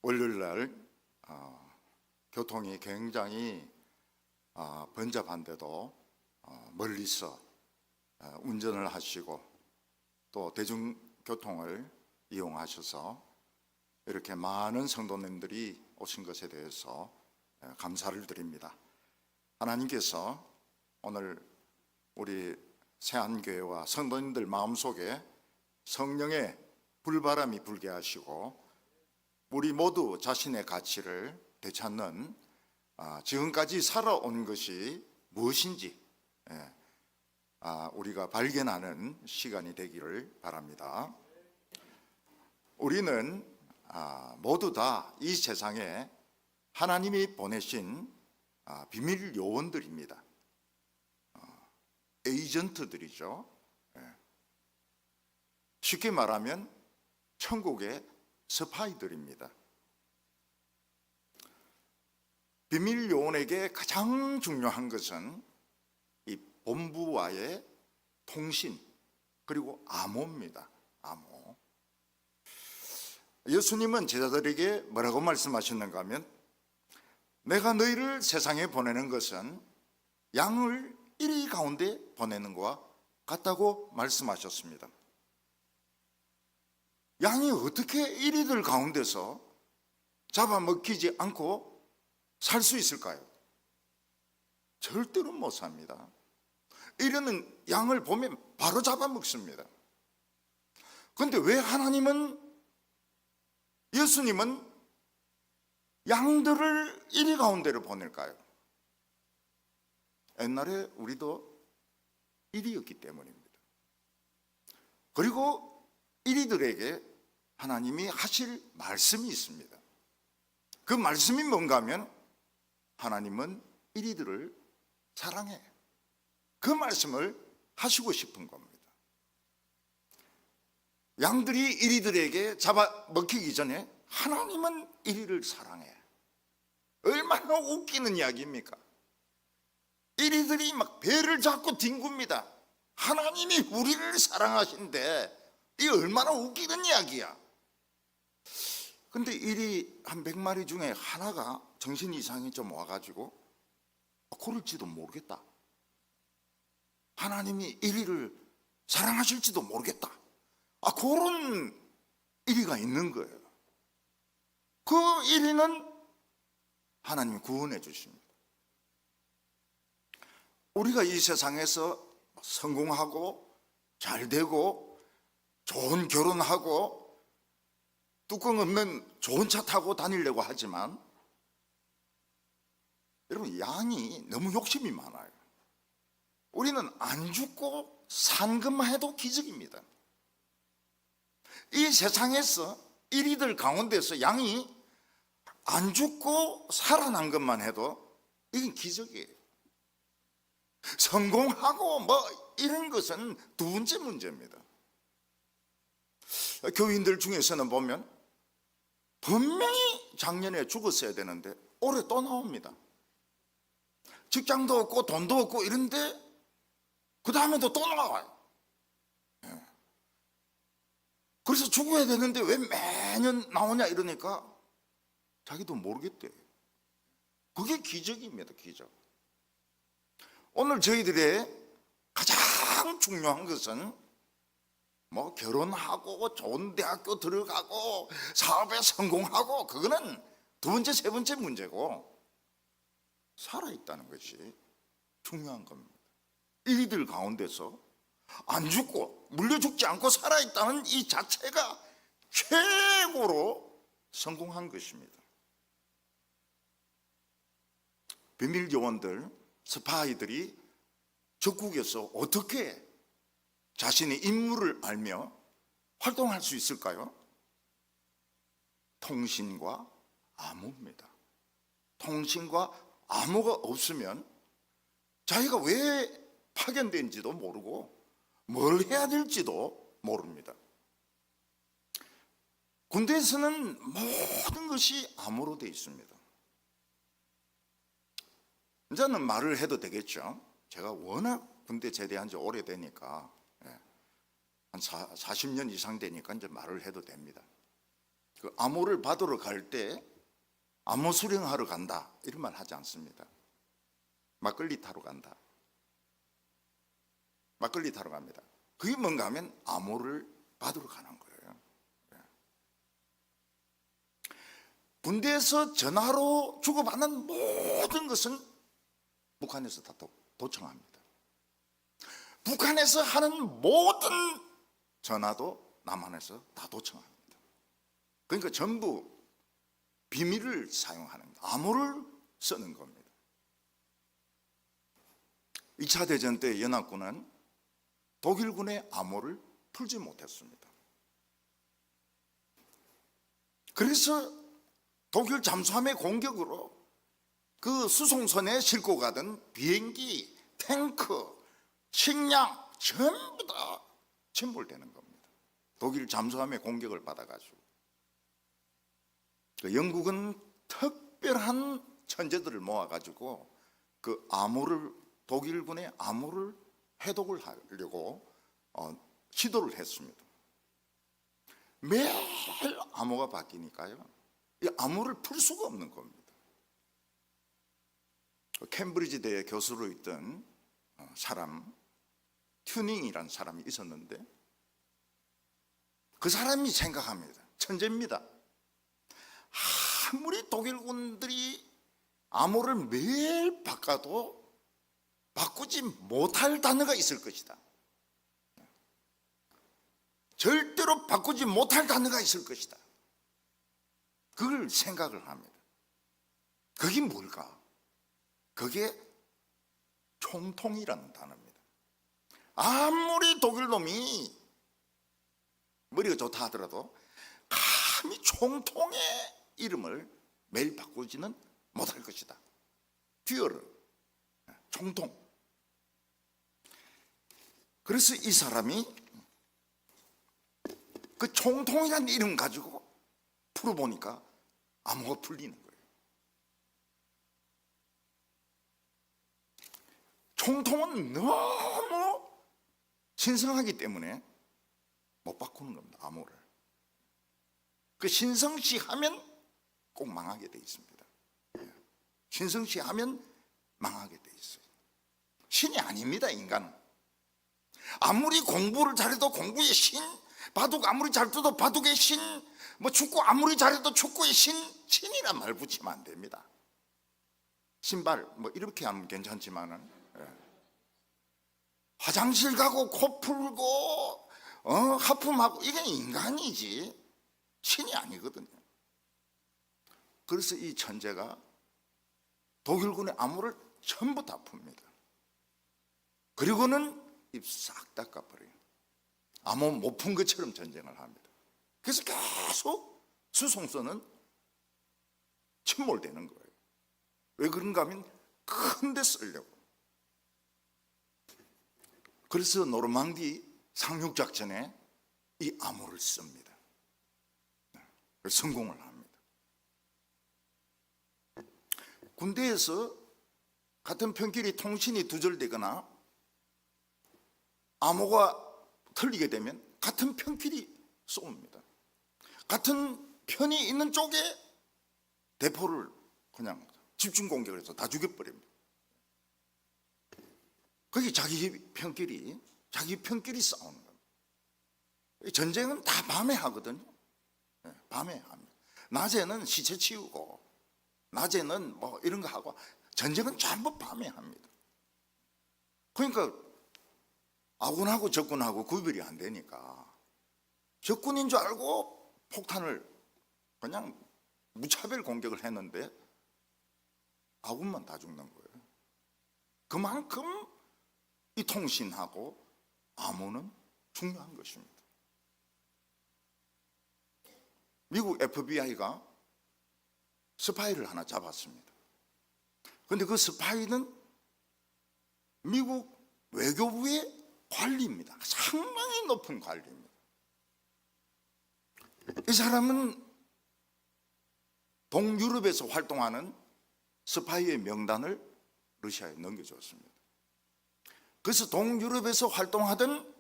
월요일 날 교통이 굉장히 번잡한데도 멀리서 운전을 하시고 또 대중교통을 이용하셔서 이렇게 많은 성도님들이 오신 것에 대해서 감사를 드립니다. 하나님께서 오늘 우리 세안교회와 성도님들 마음속에 성령의 불바람이 불게 하시고 우리 모두 자신의 가치를 되찾는 지금까지 살아온 것이 무엇인지 우리가 발견하는 시간이 되기를 바랍니다. 우리는 모두 다 이 세상에 하나님이 보내신 비밀 요원들입니다. 에이전트들이죠. 쉽게 말하면 천국의 스파이들입니다. 비밀 요원에게 가장 중요한 것은 이 본부와의 통신 그리고 암호입니다. 암호. 예수님은 제자들에게 뭐라고 말씀하셨는가 하면 내가 너희를 세상에 보내는 것은 양을 이리 가운데 보내는 것과 같다고 말씀하셨습니다. 양이 어떻게 이리들 가운데서 잡아먹히지 않고 살 수 있을까요? 절대로 못 삽니다. 이리는 양을 보면 바로 잡아먹습니다. 그런데 왜 하나님은, 예수님은 양들을 이리 가운데로 보낼까요? 옛날에 우리도 이리였기 때문입니다. 그리고 이리들에게 하나님이 하실 말씀이 있습니다. 그 말씀이 뭔가 하면 하나님은 이리들을 사랑해. 그 말씀을 하시고 싶은 겁니다. 양들이 이리들에게 잡아먹히기 전에 하나님은 이리를 사랑해. 얼마나 웃기는 이야기입니까? 이리들이 막 배를 잡고 뒹굽니다. 하나님이 우리를 사랑하신데 이 얼마나 웃기는 이야기야. 근데 이리 한 100마리 중에 하나가 정신 이상이 좀 와가지고 그럴지도 모르겠다. 하나님이 이리를 사랑하실지도 모르겠다. 그런 이리가 있는 거예요. 그 이리는 하나님이 구원해 주십니다. 우리가 이 세상에서 성공하고 잘 되고 좋은 결혼하고 뚜껑 없는 좋은 차 타고 다니려고 하지만 여러분, 양이 너무 욕심이 많아요. 우리는 안 죽고 산 것만 해도 기적입니다. 이 세상에서 이리들 가운데서 양이 안 죽고 살아난 것만 해도 이건 기적이에요. 성공하고 뭐 이런 것은 두 번째 문제입니다. 교인들 중에서는 보면 분명히 작년에 죽었어야 되는데 올해 또 나옵니다. 직장도 없고 돈도 없고 이런데 그 다음에도 또 나와요. 그래서 죽어야 되는데 왜 매년 나오냐 이러니까 자기도 모르겠대. 그게 기적입니다. 기적. 오늘 저희들의 가장 중요한 것은 뭐 결혼하고 좋은 대학교 들어가고 사업에 성공하고 그거는 두 번째 세 번째 문제고 살아있다는 것이 중요한 겁니다. 이들 가운데서 안 죽고 물려 죽지 않고 살아있다는 이 자체가 최고로 성공한 것입니다. 비밀 요원들, 스파이들이 적국에서 어떻게 자신의 임무를 알며 활동할 수 있을까요? 통신과 암호입니다. 통신과 암호가 없으면 자기가 왜 파견된지도 모르고 뭘 해야 될지도 모릅니다. 군대에서는 모든 것이 암호로 되어 있습니다. 이제는 말을 해도 되겠죠. 제가 워낙 군대 제대한 지 오래되니까 한 40년 이상 되니까 이제 말을 해도 됩니다. 그 암호를 받으러 갈 때 암호 수령하러 간다 이런 말 하지 않습니다. 막걸리 타러 간다. 막걸리 타러 갑니다. 그게 뭔가 하면 암호를 받으러 가는 거예요. 군대에서 전화로 주고받는 모든 것은 북한에서 다 도청합니다. 북한에서 하는 모든 전화도 남한에서 다 도청합니다. 그러니까 전부 비밀을 사용하는, 암호를 쓰는 겁니다. 2차 대전 때 연합군은 독일군의 암호를 풀지 못했습니다. 그래서 독일 잠수함의 공격으로 그 수송선에 싣고 가던 비행기, 탱크, 식량 전부 다 침몰되는 겁니다. 독일 잠수함의 공격을 받아가지고. 영국은 특별한 천재들을 모아가지고 그 암호를, 독일군의 암호를 해독을 하려고 시도를 했습니다. 매일 암호가 바뀌니까요, 이 암호를 풀 수가 없는 겁니다. 캠브리지 대에 교수로 있던 사람, 튜닝이라는 사람이 있었는데, 그 사람이 생각합니다. 천재입니다. 아무리 독일군들이 암호를 매일 바꿔도 바꾸지 못할 단어가 있을 것이다. 절대로 바꾸지 못할 단어가 있을 것이다. 그걸 생각을 합니다. 그게 뭘까? 그게 총통이라는 단어입니다. 아무리 독일 놈이 머리가 좋다 하더라도 감히 총통의 이름을 매일 바꾸지는 못할 것이다. 듀어르, 총통. 그래서 이 사람이 그 총통이라는 이름 가지고 풀어보니까 암호가 풀리는 거예요. 총통은 너무 신성하기 때문에 못 바꾸는 겁니다. 암호를. 그 신성시 하면 꼭 망하게 돼 있습니다. 신성시 하면 망하게 돼 있어요. 신이 아닙니다, 인간은. 아무리 공부를 잘해도 공부의 신, 바둑 아무리 잘 떠도 바둑의 신, 뭐 축구 아무리 잘해도 축구의 신이란 말 붙이면 안 됩니다. 신발 뭐 이렇게 하면 괜찮지만은, 화장실 가고 코 풀고 하품하고 이게 인간이지 신이 아니거든요. 그래서 이 천재가 독일군의 암호를 전부 다 풉니다. 그리고는 입 싹 닦아버려요. 암호 못 푼 것처럼 전쟁을 합니다. 그래서 계속 수송선은 침몰되는 거예요. 왜 그런가 하면 큰 데 쓰려고. 그래서 노르망디 상륙작전에 이 암호를 씁니다. 성공을 합니다. 군대에서 같은 편끼리 통신이 두절되거나 암호가 틀리게 되면 같은 편끼리 쏩니다. 같은 편이 있는 쪽에 대포를 그냥 집중 공격을 해서 다 죽여버립니다. 그게 자기 편끼리 싸우는 겁니다. 전쟁은 다 밤에 하거든요. 밤에 합니다. 낮에는 시체 치우고, 낮에는 뭐 이런 거 하고, 전쟁은 전부 밤에 합니다. 그러니까 아군하고 적군하고 구별이 안 되니까 적군인 줄 알고 폭탄을 그냥 무차별 공격을 했는데 아군만 다 죽는 거예요. 그만큼 이 통신하고 암호는 중요한 것입니다. 미국 FBI가 스파이를 하나 잡았습니다. 그런데 그 스파이는 미국 외교부의 관리입니다. 상당히 높은 관리입니다. 이 사람은 동유럽에서 활동하는 스파이의 명단을 러시아에 넘겨줬습니다. 그래서 동유럽에서 활동하던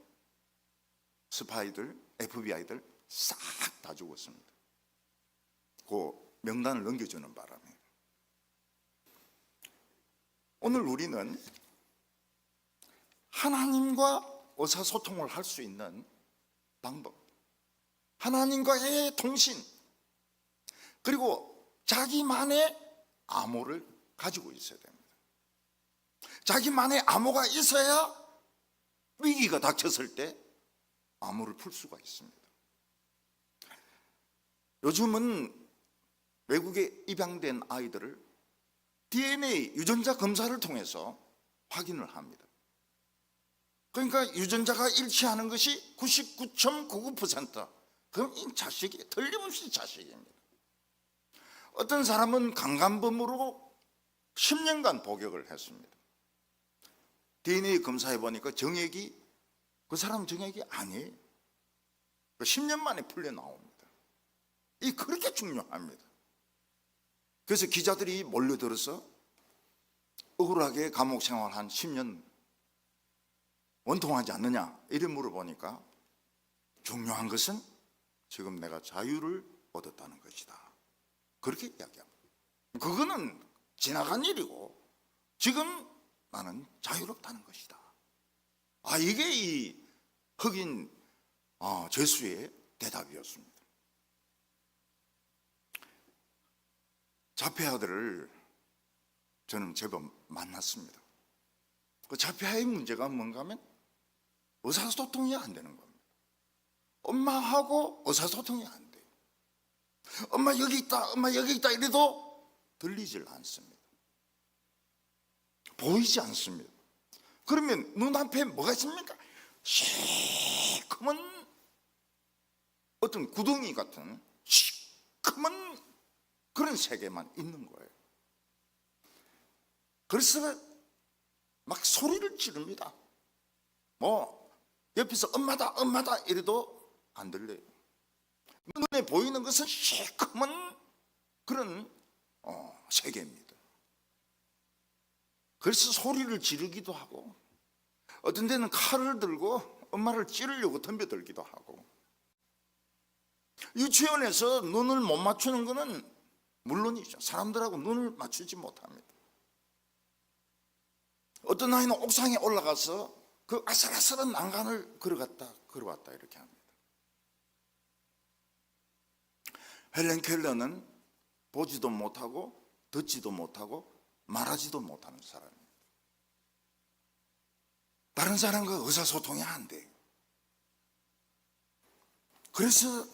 스파이들, FBI들 싹 다 죽었습니다. 명단을 넘겨주는 바람에 오늘 우리는 하나님과 의사소통을 할 수 있는 방법, 하나님과의 통신, 그리고 자기만의 암호를 가지고 있어야 됩니다. 자기만의 암호가 있어야 위기가 닥쳤을 때 암호를 풀 수가 있습니다. 요즘은 외국에 입양된 아이들을 DNA 유전자 검사를 통해서 확인을 합니다. 그러니까 유전자가 일치하는 것이 99.99%. 그럼 이 자식이 틀림없이 자식입니다. 어떤 사람은 강간범으로 10년간 복역을 했습니다. DNA 검사해 보니까 정액이 그 사람 정액이 아니에요. 10년 만에 풀려 나옵니다. 이 그렇게 중요합니다. 그래서 기자들이 몰려들어서 억울하게 감옥 생활 한 10년 원통하지 않느냐 이래 물어보니까 중요한 것은 지금 내가 자유를 얻었다는 것이다. 그렇게 이야기합니다. 그거는 지나간 일이고 지금 나는 자유롭다는 것이다. 이게 이 흑인 죄수의 대답이었습니다. 자폐아들을 저는 제법 만났습니다. 그 자폐아의 문제가 뭔가 하면 의사소통이 안 되는 겁니다. 엄마하고 의사소통이 안 돼요. 엄마 여기 있다, 엄마 여기 있다 이래도 들리질 않습니다. 보이지 않습니다. 그러면 눈앞에 뭐가 있습니까? 시커먼 어떤 구덩이 같은 시커먼 그런 세계만 있는 거예요. 그래서 막 소리를 지릅니다. 옆에서 엄마다 엄마다 이래도 안 들려요. 눈에 보이는 것은 시커먼 그런 세계입니다. 그래서 소리를 지르기도 하고 어떤 데는 칼을 들고 엄마를 찌르려고 덤벼들기도 하고, 유치원에서 눈을 못 맞추는 것은 물론이죠. 사람들하고 눈을 맞추지 못합니다. 어떤 아이는 옥상에 올라가서 그 아슬아슬한 난간을 걸어갔다 이렇게 합니다. 헬렌 켈러는 보지도 못하고 듣지도 못하고 말하지도 못하는 사람입니다. 다른 사람과 의사소통이 안 돼요. 그래서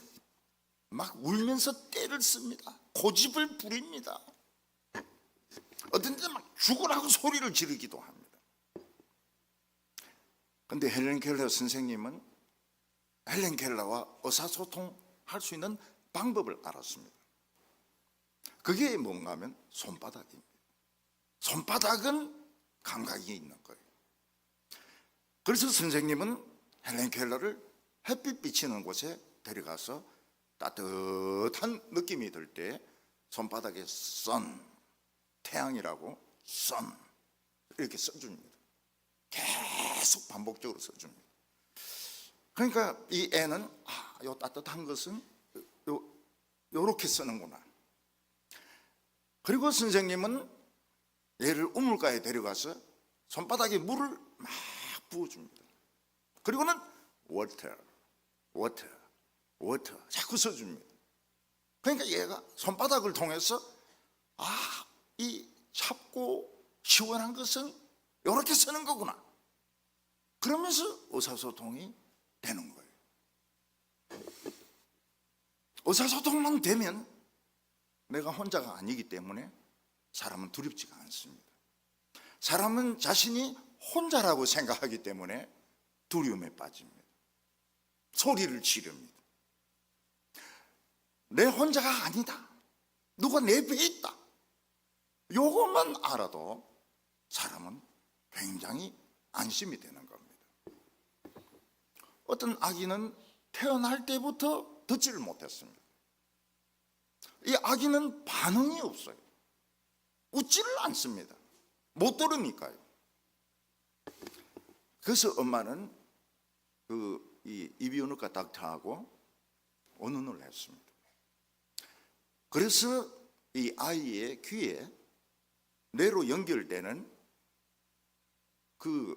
막 울면서 떼를 씁니다. 고집을 부립니다. 어떤 데 막 죽으라고 소리를 지르기도 합니다. 그런데 헬렌 켈러 선생님은 헬렌 켈러와 의사소통할 수 있는 방법을 알았습니다. 그게 뭔가 하면 손바닥입니다. 손바닥은 감각이 있는 거예요. 그래서 선생님은 헬렌 켈러를 햇빛 비치는 곳에 데려가서 따뜻한 느낌이 들 때 손바닥에 sun, 태양이라고 sun 이렇게 써줍니다. 계속 반복적으로 써줍니다. 그러니까 이 애는 요 따뜻한 것은 요렇게 쓰는구나. 그리고 선생님은 얘를 우물가에 데려가서 손바닥에 물을 막 부어줍니다. 그리고는 water 자꾸 써줍니다. 그러니까 얘가 손바닥을 통해서 이 찹고 시원한 것은 이렇게 쓰는 거구나. 그러면서 의사소통이 되는 거예요. 의사소통만 되면 내가 혼자가 아니기 때문에 사람은 두렵지가 않습니다. 사람은 자신이 혼자라고 생각하기 때문에 두려움에 빠집니다. 소리를 지릅니다. 내 혼자가 아니다. 누가 내 배에 있다. 요것만 알아도 사람은 굉장히 안심이 되는 겁니다. 어떤 아기는 태어날 때부터 듣지를 못했습니다. 이 아기는 반응이 없어요. 웃지를 않습니다. 못 들으니까요. 그래서 엄마는 이 이비인후과 닥터하고 의논을 했습니다. 그래서 이 아이의 귀에 뇌로 연결되는 그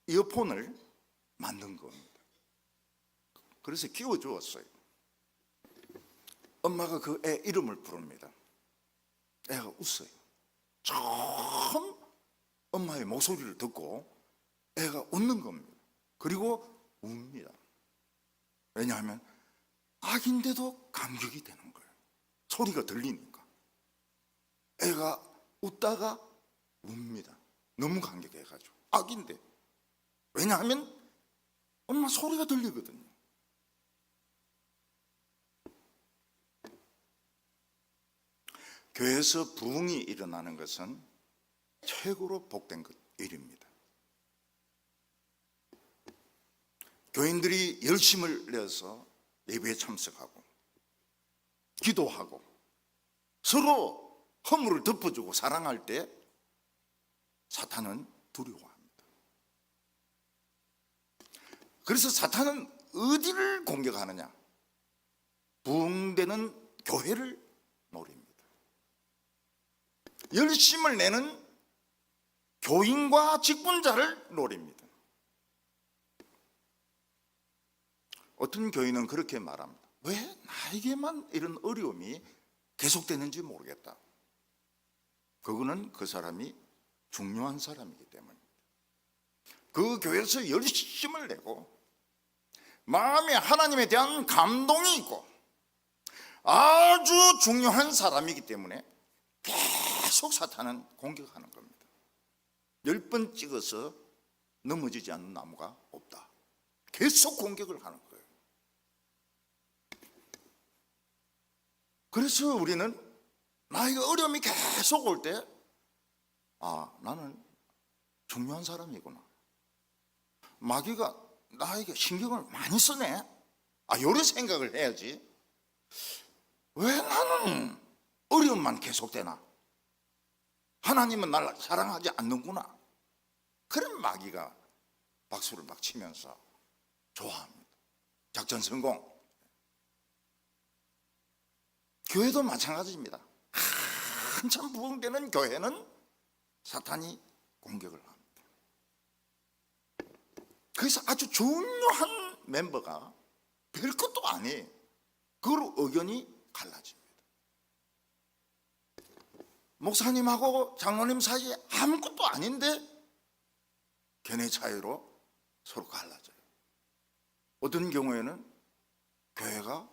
이어폰을 만든 겁니다. 그래서 끼워주었어요. 엄마가 그 애 이름을 부릅니다. 애가 웃어요. 처음 엄마의 목소리를 듣고 애가 웃는 겁니다. 그리고 웁니다. 왜냐하면 아기인데도 감격이 되는 거예요. 소리가 들리니까. 애가 웃다가 웁니다. 너무 감격해가지고. 아기인데. 왜냐하면 엄마 소리가 들리거든요. 교회에서 부흥이 일어나는 것은 최고로 복된 일입니다. 교인들이 열심을 내서 예배에 참석하고 기도하고 서로 허물을 덮어주고 사랑할 때 사탄은 두려워합니다. 그래서 사탄은 어디를 공격하느냐? 부흥되는 교회를 노립니다. 열심을 내는 교인과 직분자를 노립니다. 어떤 교인은 그렇게 말합니다. 왜 나에게만 이런 어려움이 계속되는지 모르겠다. 그거는 그 사람이 중요한 사람이기 때문입니다. 그 교회에서 열심을 내고 마음에 하나님에 대한 감동이 있고 아주 중요한 사람이기 때문에 계속 사탄은 공격하는 겁니다. 10번 찍어서 넘어지지 않는 나무가 없다. 계속 공격을 하는 거예요. 그래서 우리는 나에게 어려움이 계속 올 때 나는 중요한 사람이구나. 마귀가 나에게 신경을 많이 쓰네. 이런 생각을 해야지. 왜 나는 어려움만 계속되나? 하나님은 나를 사랑하지 않는구나. 그런 마귀가 박수를 막 치면서 좋아합니다. 작전 성공. 교회도 마찬가지입니다. 한참 부흥되는 교회는 사탄이 공격을 합니다. 그래서 아주 중요한 멤버가 별것도 아니에요. 그걸로 의견이 갈라집니다. 목사님하고 장로님 사이에 아무것도 아닌데 견해 차이로 서로 갈라져요. 어떤 경우에는 교회가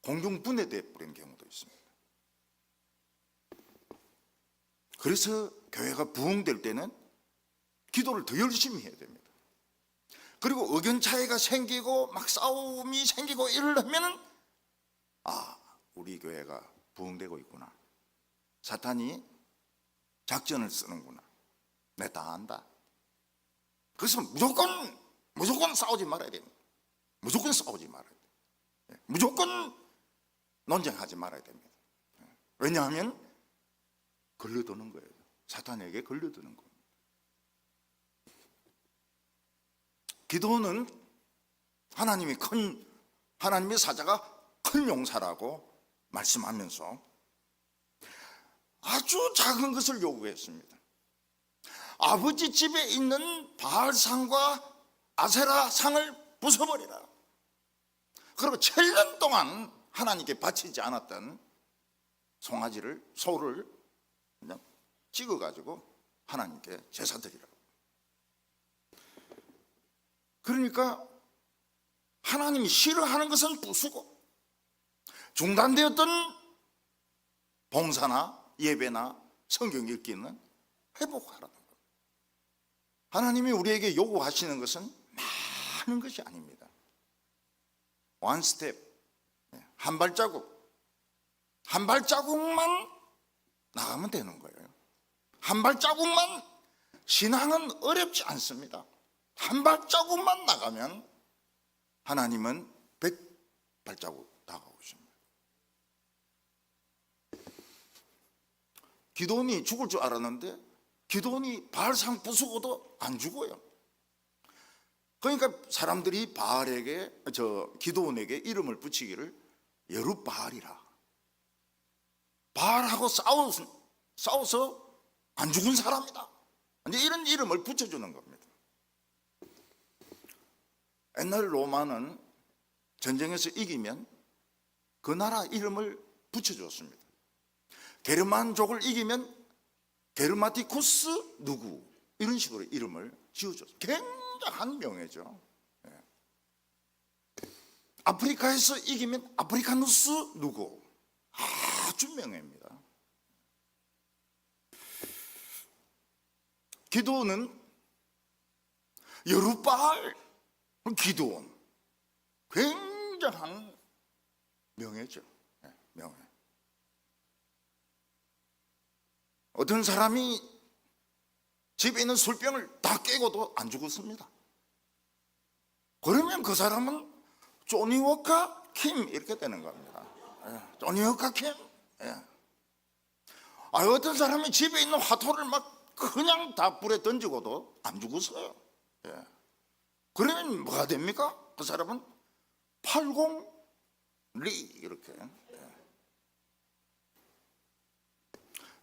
공중 분해돼 버린 경우도 있습니다. 그래서 교회가 부흥될 때는 기도를 더 열심히 해야 됩니다. 그리고 의견 차이가 생기고 막 싸움이 생기고 이러려면 우리 교회가 부흥되고 있구나. 사탄이 작전을 쓰는구나. 내가 다 안다. 그래서 무조건 싸우지 말아야 됩니다. 무조건 싸우지 말아야 돼요. 무조건 논쟁하지 말아야 됩니다. 왜냐하면 걸려드는 거예요. 사탄에게 걸려드는 겁니다. 기도는 하나님의 사자가 큰 용사라고 말씀하면서 아주 작은 것을 요구했습니다. 아버지 집에 있는 바알상과 아세라 상을 부숴버리라. 그리고 7년 동안 하나님께 바치지 않았던 소를 그냥 찍어가지고 하나님께 제사 드리라. 그러니까 하나님이 싫어하는 것은 부수고 중단되었던 봉사나 예배나 성경 읽기는 회복하라는 거예요. 하나님이 우리에게 요구하시는 것은 많은 것이 아닙니다. 원 스텝, 한 발자국만 나가면 되는 거예요. 한 발자국만. 신앙은 어렵지 않습니다. 한 발자국만 나가면 하나님은 100발자국 다가오십니다. 기도원이 죽을 줄 알았는데 기도원이 바알상 부수고도 안 죽어요. 그러니까 사람들이 기도원에게 이름을 붙이기를 여룻바알이라. 바알하고 싸워서 안 죽은 사람이다. 이제 이런 이름을 붙여주는 겁니다. 옛날 로마는 전쟁에서 이기면 그 나라 이름을 붙여줬습니다. 게르만족을 이기면 게르마티쿠스 누구, 이런 식으로 이름을 지어줬어요. 굉장한 명예죠. 아프리카에서 이기면 아프리카누스 누구, 아주 명예입니다. 기드온은 여룻바알, 기드온, 굉장한 명예죠. 명예. 어떤 사람이 집에 있는 술병을 다 깨고도 안 죽었습니다. 그러면 그 사람은 조니 워커 킴 이렇게 되는 겁니다. 조니 워커 킴. 어떤 사람이 집에 있는 화토를 막 그냥 다 불에 던지고도 안 죽었어요. 그러면 뭐가 됩니까? 그 사람은 80리 이렇게.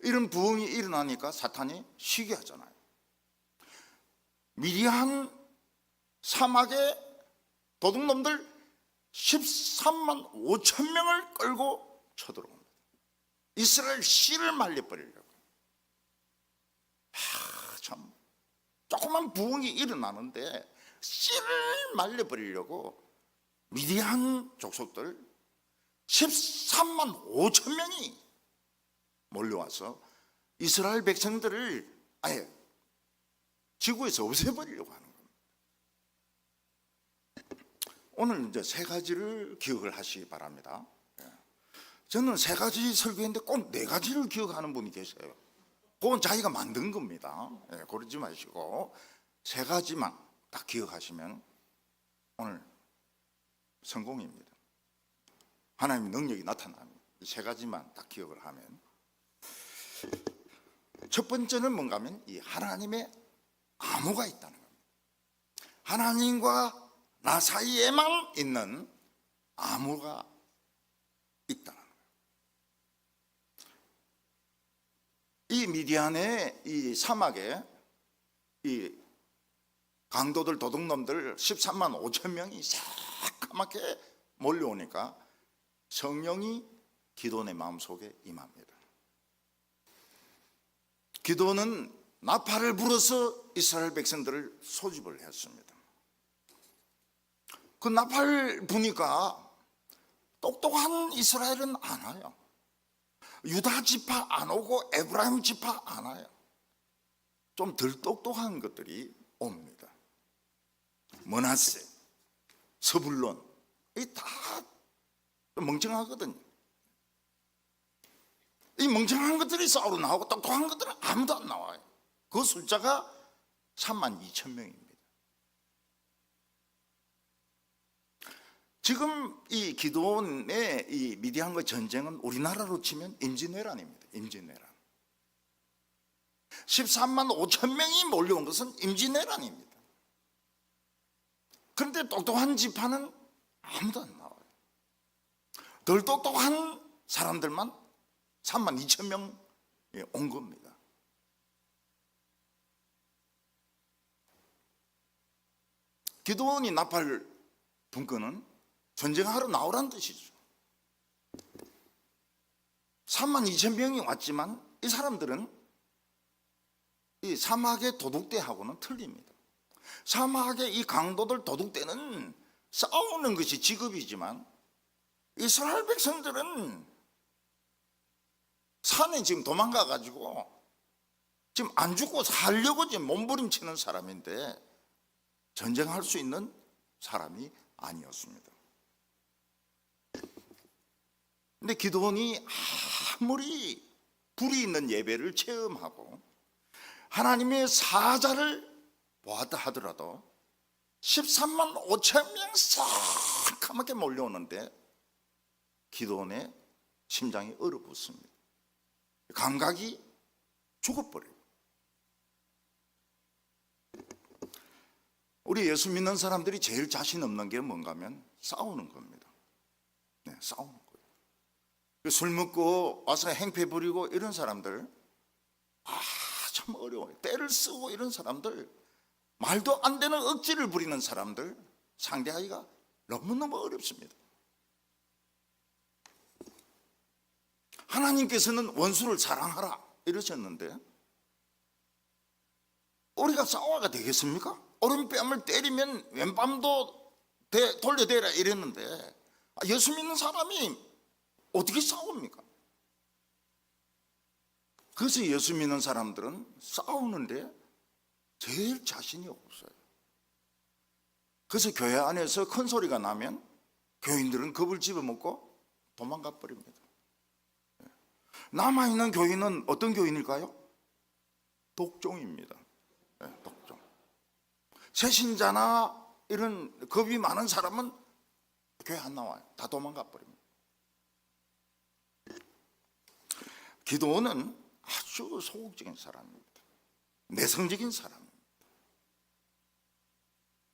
이런 부흥이 일어나니까 사탄이 시기하잖아요. 미디안 사막에 도둑놈들 13만 5천 명을 끌고 쳐들어옵니다. 이스라엘 씨를 말려버리려고. 참 조그만 부흥이 일어나는데 씨를 말려버리려고 미디안 족속들 13만 5천 명이 몰려와서 이스라엘 백성들을 아예 지구에서 없애버리려고 하는 겁니다. 오늘 이제 세 가지를 기억을 하시기 바랍니다. 저는 세 가지 설교했는데 꼭 네 가지를 기억하는 분이 계세요. 그건 자기가 만든 겁니다. 그러지 마시고 세 가지만 딱 기억하시면 오늘 성공입니다. 하나님의 능력이 나타납니다. 이 세 가지만 딱 기억을 하면. 첫 번째는 뭔가 하면 이 하나님의 암호가 있다는 겁니다. 하나님과 나 사이에만 있는 암호가 있다는 거예요. 이 미디안의 이 사막에 이 강도들 도둑놈들 13만 5천 명이 새까맣게 몰려오니까 성령이 기도원의 마음속에 임합니다. 기도원은 나팔을 불어서 이스라엘 백성들을 소집을 했습니다. 그 나팔 부니까 똑똑한 이스라엘은 안 와요. 유다 지파 안 오고 에브라임 지파 안 와요. 좀 덜 똑똑한 것들이 옵니다. 므낫세, 스불론, 이 다 멍청하거든요. 이 멍청한 것들이 싸우러 나오고 똑똑한 것들은 아무도 안 나와요. 그 숫자가 3만 2천 명입니다. 지금 이 기드온의 이 미디안과 전쟁은 우리나라로 치면 임진왜란입니다. 임진왜란. 13만 5천 명이 몰려온 것은 임진왜란입니다. 그런데 똑똑한 지파는 아무도 안 나와요. 덜 똑똑한 사람들만 3만 2천 명이 온 겁니다. 기드온이 나팔 분 거는 전쟁하러 나오란 뜻이죠. 3만 2천 명이 왔지만 이 사람들은 이 사막의 도둑대하고는 틀립니다. 사막의 이 강도들 도둑대는 싸우는 것이 직업이지만 이스라엘 백성들은 산에 지금 도망가 가지고 지금 안 죽고 살려고 지금 몸부림치는 사람인데 전쟁할 수 있는 사람이 아니었습니다. 근데 기드온이 아무리 불이 있는 예배를 체험하고 하나님의 사자를 보았다 하더라도 13만 5천 명 새까맣게 몰려오는데 기드온의 심장이 얼어붙습니다. 감각이 죽어버려요. 우리 예수 믿는 사람들이 제일 자신 없는 게 뭔가 하면 싸우는 겁니다. 싸우는 거예요. 술 먹고 와서 행패 부리고 이런 사람들, 참 어려워요. 때를 쓰고 이런 사람들, 말도 안 되는 억지를 부리는 사람들 상대하기가 너무너무 어렵습니다. 하나님께서는 원수를 사랑하라 이러셨는데 우리가 싸워가 되겠습니까? 오른뺨을 때리면 왼뺨도 돌려대라 이랬는데 예수 믿는 사람이 어떻게 싸웁니까? 그래서 예수 믿는 사람들은 싸우는데 제일 자신이 없어요. 그래서 교회 안에서 큰 소리가 나면 교인들은 겁을 집어먹고 도망가 버립니다. 남아있는 교인은 어떤 교인일까요? 독종입니다. 독종. 새신자나 이런 겁이 많은 사람은 교회 안 나와요. 다 도망가 버립니다. 기도는 아주 소극적인 사람입니다. 내성적인 사람입니다.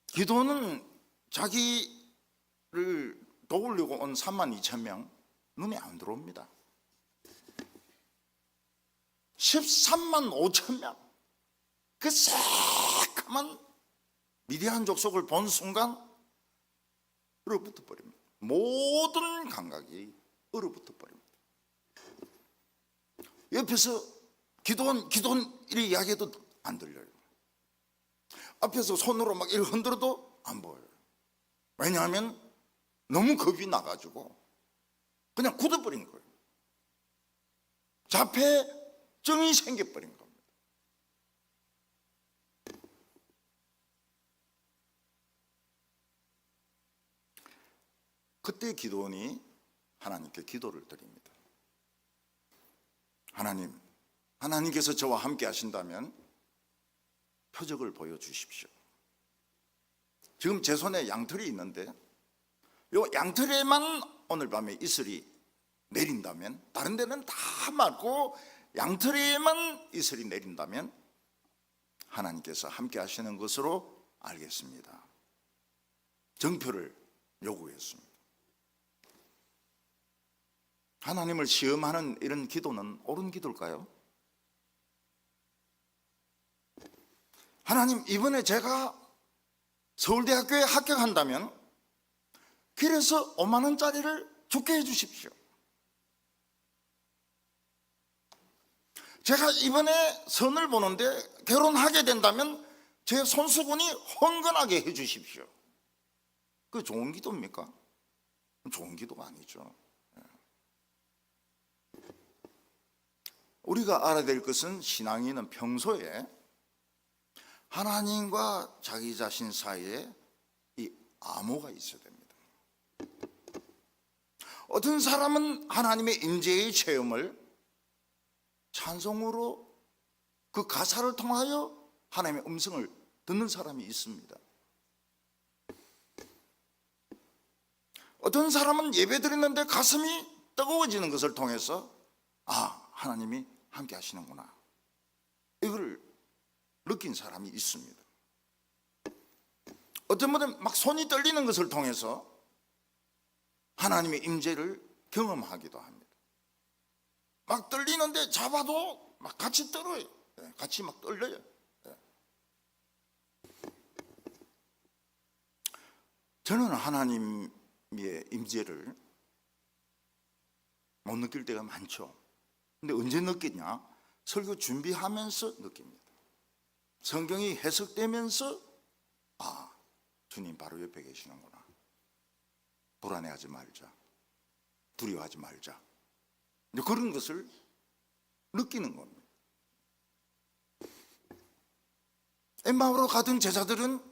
기도는 자기를 도우려고 온 32,000명 눈에 안 들어옵니다. 135,000명 그 새까만 미디안 족속을 본 순간 얼어붙어 버립니다. 모든 감각이 얼어붙어 버립니다. 옆에서 기도원 이렇게 이야기해도 안 들려요. 앞에서 손으로 막 이렇게 흔들어도 안 보여요. 왜냐하면 너무 겁이 나가지고 그냥 굳어버린 거예요. 자폐증이 생겨버린 겁니다. 그때 기도원이 하나님께 기도를 드립니다. 하나님께서 저와 함께 하신다면 표적을 보여주십시오. 지금 제 손에 양털이 있는데 요 양털에만 오늘 밤에 이슬이 내린다면, 다른 데는 다 맑고 양털에만 이슬이 내린다면 하나님께서 함께 하시는 것으로 알겠습니다. 정표를 요구했습니다. 하나님을 시험하는 이런 기도는 옳은 기도일까요? 하나님, 이번에 제가 서울대학교에 합격한다면 길에서 5만 원짜리를 주게 해주십시오. 제가 이번에 선을 보는데 결혼하게 된다면 제 손수건이 헌건하게 해주십시오. 그게 좋은 기도입니까? 좋은 기도가 아니죠. 우리가 알아야 될 것은 신앙인은 평소에 하나님과 자기 자신 사이에 이 암호가 있어야 됩니다. 어떤 사람은 하나님의 임재의 체험을 찬송으로 그 가사를 통하여 하나님의 음성을 듣는 사람이 있습니다. 어떤 사람은 예배 드리는데 가슴이 뜨거워지는 것을 통해서 하나님이 함께 하시는구나, 이걸 느낀 사람이 있습니다. 어떤 분은 막 손이 떨리는 것을 통해서 하나님의 임재를 경험하기도 합니다. 막 떨리는데 잡아도 막 같이 떨어요. 같이 막 떨려요. 저는 하나님의 임재를 못 느낄 때가 많죠. 근데 언제 느끼냐? 설교 준비하면서 느낍니다. 성경이 해석되면서 주님 바로 옆에 계시는구나. 불안해하지 말자, 두려워하지 말자, 그런 것을 느끼는 겁니다. 엠마오로 가던 제자들은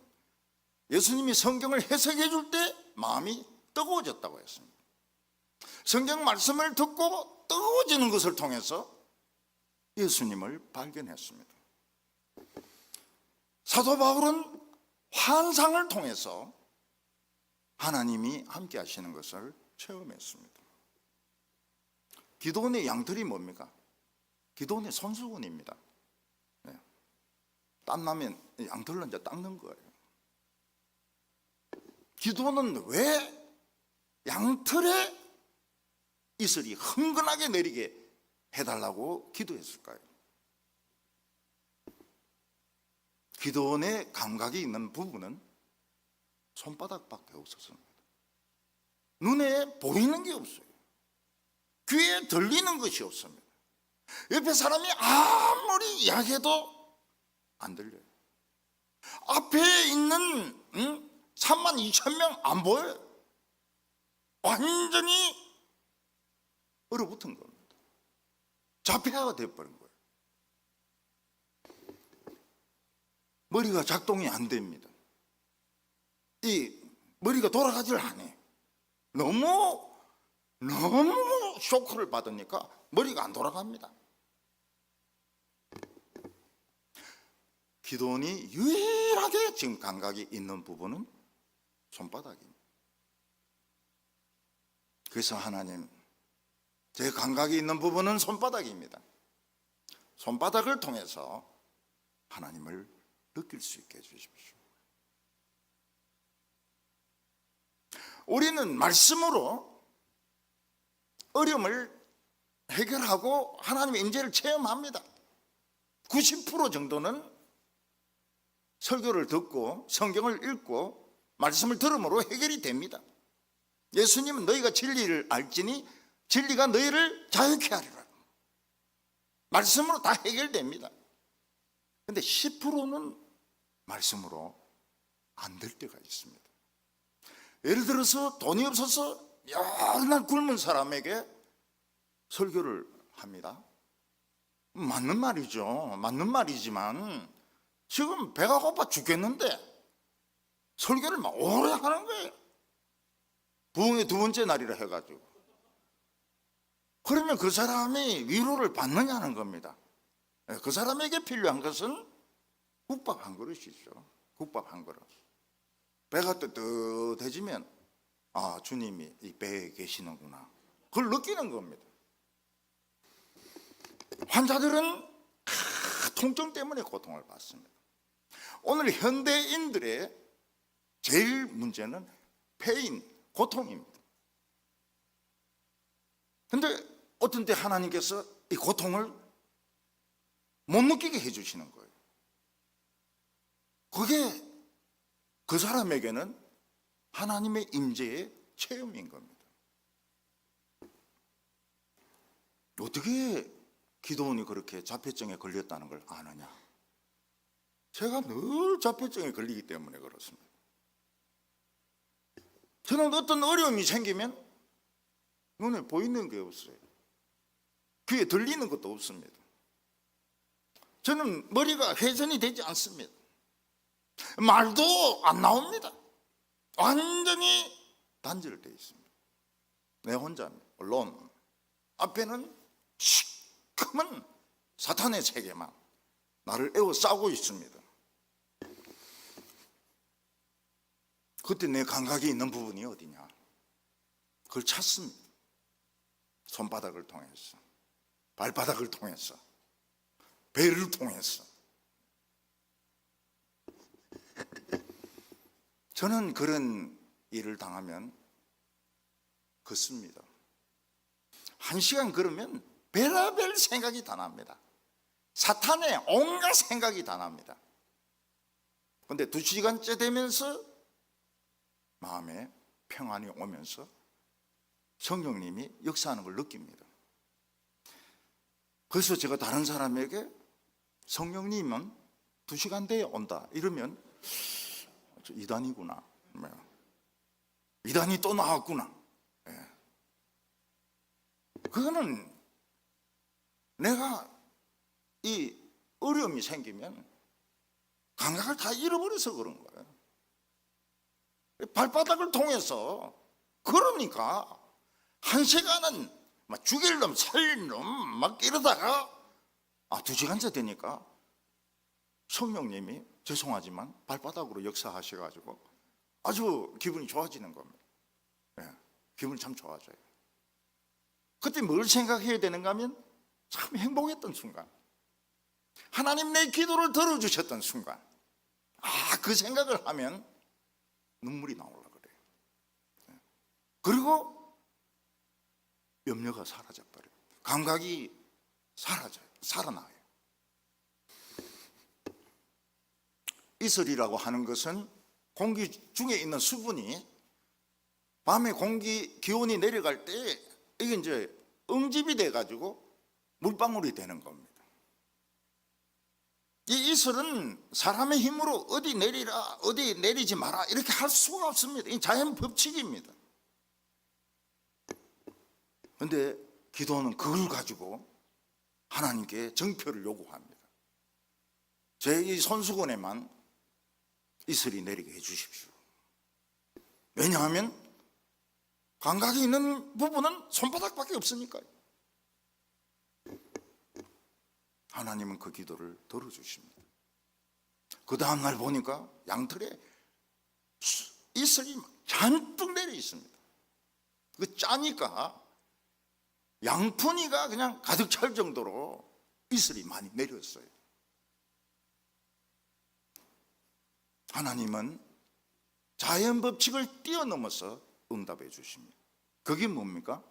예수님이 성경을 해석해 줄 때 마음이 뜨거워졌다고 했습니다. 성경 말씀을 듣고 뜨거워지는 것을 통해서 예수님을 발견했습니다. 사도 바울은 환상을 통해서 하나님이 함께 하시는 것을 체험했습니다. 기도원의 양털이 뭡니까? 기도원의 손수건입니다. 땀나면 양털로 이제 닦는 거예요. 기도원은 왜 양털에 이슬이 흥건하게 내리게 해달라고 기도했을까요? 기도원의 감각이 있는 부분은 손바닥밖에 없었습니다. 눈에 보이는 게 없어요. 귀에 들리는 것이 없습니다. 옆에 사람이 아무리 이야기해도 안 들려요. 앞에 있는 3만 2천 명 안 보여요. 완전히 얼어붙은 겁니다. 자폐아가 돼버린 거예요. 머리가 작동이 안 됩니다. 이 머리가 돌아가지를 않아요. 너무 쇼크를 받으니까 머리가 안 돌아갑니다. 기도원이 유일하게 지금 감각이 있는 부분은 손바닥입니다. 그래서 하나님, 제 감각이 있는 부분은 손바닥입니다. 손바닥을 통해서 하나님을 느낄 수 있게 해주십시오. 우리는 말씀으로 어려움을 해결하고 하나님의 임재를 체험합니다. 90% 정도는 설교를 듣고 성경을 읽고 말씀을 들음으로 해결이 됩니다. 예수님은 너희가 진리를 알지니 진리가 너희를 자유케 하리라. 말씀으로 다 해결됩니다. 그런데 10%는 말씀으로 안 될 때가 있습니다. 예를 들어서 돈이 없어서 맨날 굶은 사람에게 설교를 합니다. 맞는 말이죠. 맞는 말이지만 지금 배가 고파 죽겠는데 설교를 막 오래 하는 거예요. 부흥의 2번째 날이라 해가지고. 그러면 그 사람이 위로를 받느냐는 겁니다. 그 사람에게 필요한 것은 국밥 한 그릇이죠. 국밥 한 그릇. 배가 뜨뜻해지면 아, 주님이 이 배에 계시는구나. 그걸 느끼는 겁니다. 환자들은 통증 때문에 고통을 받습니다. 오늘 현대인들의 제일 문제는 페인, 고통입니다. 그런데 어떤 때 하나님께서 이 고통을 못 느끼게 해주시는 거예요. 그게 그 사람에게는 하나님의 임재의 체험인 겁니다. 어떻게 기도원이 그렇게 자폐증에 걸렸다는 걸 아느냐? 제가 늘 자폐증에 걸리기 때문에 그렇습니다. 저는 어떤 어려움이 생기면 눈에 보이는 게 없어요. 귀에 들리는 것도 없습니다. 저는 머리가 회전이 되지 않습니다. 말도 안 나옵니다. 완전히 단절되어 있습니다. 내 혼자 alone. 앞에는 시커먼 사탄의 세계만 나를 에워싸고 있습니다. 그때 내 감각이 있는 부분이 어디냐? 그걸 찾습니다. 손바닥을 통해서, 발바닥을 통해서, 배를 통해서. 저는 그런 일을 당하면 걷습니다. 1시간 걸으면 별의별 생각이 다 납니다. 사탄의 온갖 생각이 다 납니다. 그런데 2시간째 되면서 마음에 평안이 오면서 성령님이 역사하는 걸 느낍니다. 그래서 제가 다른 사람에게 성령님은 2시간 뒤에 온다 이러면 이단이구나, 이단이 또 나왔구나. 그거는 내가 이 어려움이 생기면 감각을 다 잃어버려서 그런 거예요. 발바닥을 통해서 그러니까 1시간은 막 죽일 놈 살릴 놈 막 이러다가 2시간째 되니까 성령님이 죄송하지만 발바닥으로 역사하셔가지고 아주 기분이 좋아지는 겁니다. 기분이 참 좋아져요. 그때 뭘 생각해야 되는가 하면 참 행복했던 순간, 하나님 내 기도를 들어주셨던 순간, 그 생각을 하면 눈물이 나오려고 그래요. 그리고 염려가 사라져 버려요. 감각이 사라져요. 살아나요. 이슬이라고 하는 것은 공기 중에 있는 수분이 밤에 공기 기온이 내려갈 때 이게 이제 응집이 돼 가지고 물방울이 되는 겁니다. 이 이슬은 사람의 힘으로 어디 내리라 어디 내리지 마라 이렇게 할 수가 없습니다. 이 자연 법칙입니다. 그런데 기도는 그걸 가지고 하나님께 정표를 요구합니다. 제 이 손수건에만 이슬이 내리게 해 주십시오. 왜냐하면 감각이 있는 부분은 손바닥밖에 없으니까요. 하나님은 그 기도를 들어주십니다. 그 다음날 보니까 양털에 이슬이 잔뜩 내려 있습니다. 그 짜니까 양푼이가 그냥 가득 찰 정도로 이슬이 많이 내렸어요. 하나님은 자연 법칙을 뛰어넘어서 응답해 주십니다. 그게 뭡니까?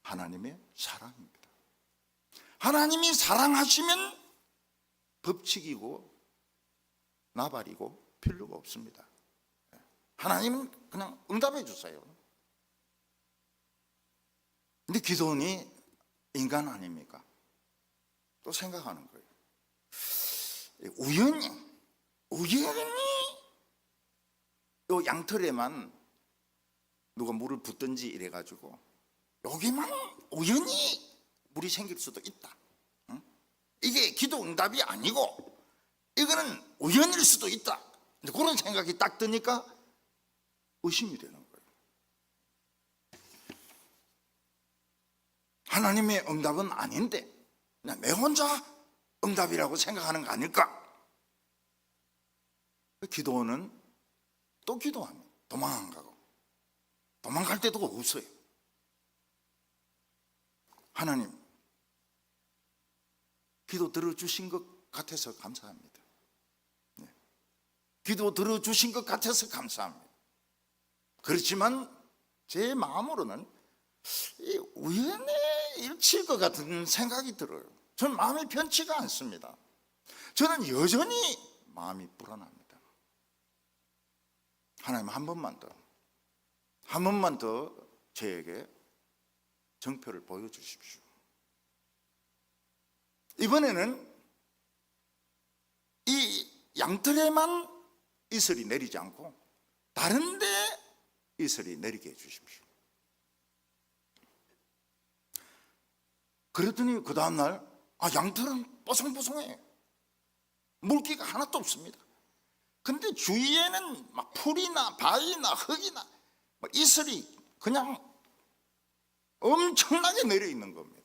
하나님의 사랑입니다. 하나님이 사랑하시면 법칙이고 나발이고 필요가 없습니다. 하나님은 그냥 응답해 주세요. 근데 기도원이 인간 아닙니까? 또 생각하는 거예요. 우연히 요 양털에만 누가 물을 붓든지 이래가지고 여기만 우연히 물이 생길 수도 있다. 응? 이게 기도 응답이 아니고 이거는 우연일 수도 있다. 그런 생각이 딱 드니까 의심이 되는 거예요. 하나님의 응답은 아닌데 그냥 내 혼자 응답이라고 생각하는 거 아닐까? 기도원은 또 기도합니다. 도망 안 가고 도망갈 데도 없어요. 하나님 기도 들어주신 것 같아서 감사합니다. 기도 들어주신 것 같아서 감사합니다. 그렇지만 제 마음으로는 우연에 일치일 것 같은 생각이 들어요. 저는 마음이 편치가 않습니다. 저는 여전히 마음이 불안합니다. 하나님 한 번만 더 저에게 정표를 보여주십시오. 이번에는 이 양털에만 이슬이 내리지 않고 다른 데 이슬이 내리게 해주십시오. 그랬더니 그 다음날 양털은 뽀송뽀송해요. 물기가 하나도 없습니다. 근데 주위에는 막 풀이나 바위나 흙이나 이슬이 그냥 엄청나게 내려 있는 겁니다.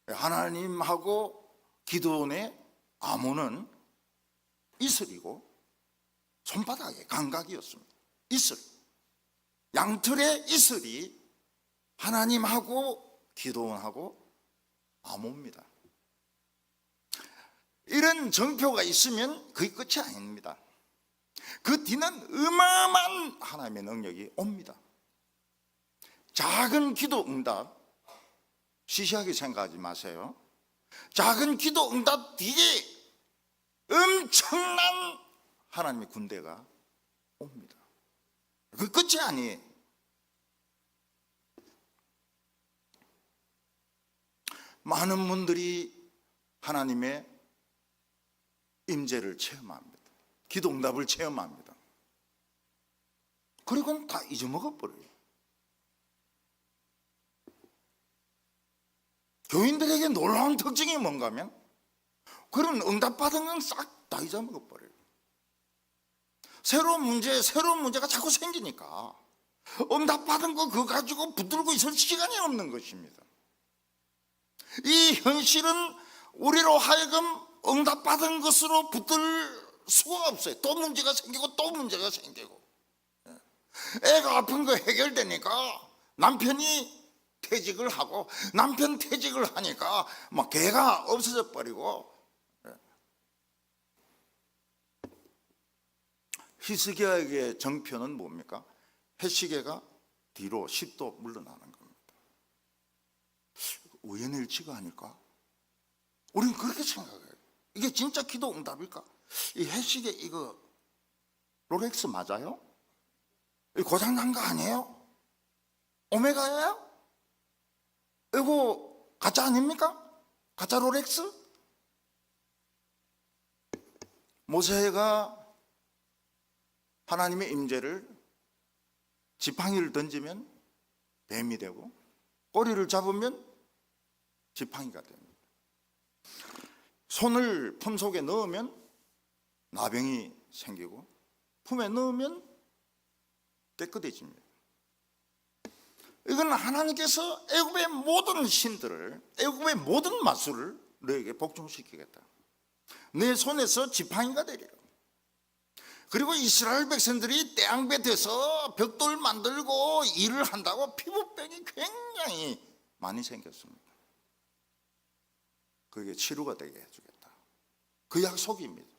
하나님하고 기도원의 암호는 이슬이고 손바닥의 감각이었습니다. 이슬, 양털의 이슬이 하나님하고 기도원하고 암호입니다. 이런 정표가 있으면 그게 끝이 아닙니다. 그 뒤는 어마어마한 하나님의 능력이 옵니다. 작은 기도 응답 시시하게 생각하지 마세요. 작은 기도 응답 뒤에 엄청난 하나님의 군대가 옵니다. 그 끝이 아니에요. 많은 분들이 하나님의 임재를 체험합니다. 기도 응답을 체험합니다. 그리고는 다 잊어먹어 버려요. 교인들에게 놀라운 특징이 뭔가 하면 그런 응답받은 건 싹 다 잊어먹어 버려요. 새로운 문제가 자꾸 생기니까 응답받은 거 그거 가지고 붙들고 있을 시간이 없는 것입니다. 이 현실은 우리로 하여금 응답받은 것으로 붙들 수가 없어요. 또 문제가 생기고 또 문제가 생기고. 애가 아픈 거 해결되니까 남편이 퇴직을 하고 남편 퇴직을 하니까 막 개가 없어져 버리고. 히스기야에게 정표는 뭡니까? 해시계가 뒤로 10도 물러나는 겁니다. 우연의 일치가 아닐까? 우리는 그렇게 생각해요. 이게 진짜 기도 응답일까? 이 해시계 이거 롤렉스 맞아요? 고장 난 거 아니에요? 오메가예요? 이거 가짜 아닙니까? 가짜 롤렉스? 모세가 하나님의 임재를 지팡이를 던지면 뱀이 되고 꼬리를 잡으면 지팡이가 됩니다. 손을 품 속에 넣으면 나병이 생기고 품에 넣으면 깨끗해집니다. 이건 하나님께서 애굽의 모든 신들을, 애굽의 모든 마술을 너에게 복종시키겠다. 내 손에서 지팡이가 되리라. 그리고 이스라엘 백성들이 떼양볕에서 벽돌 만들고 일을 한다고 피부병이 굉장히 많이 생겼습니다. 그게 치료가 되게 해주겠다. 그 약속입니다.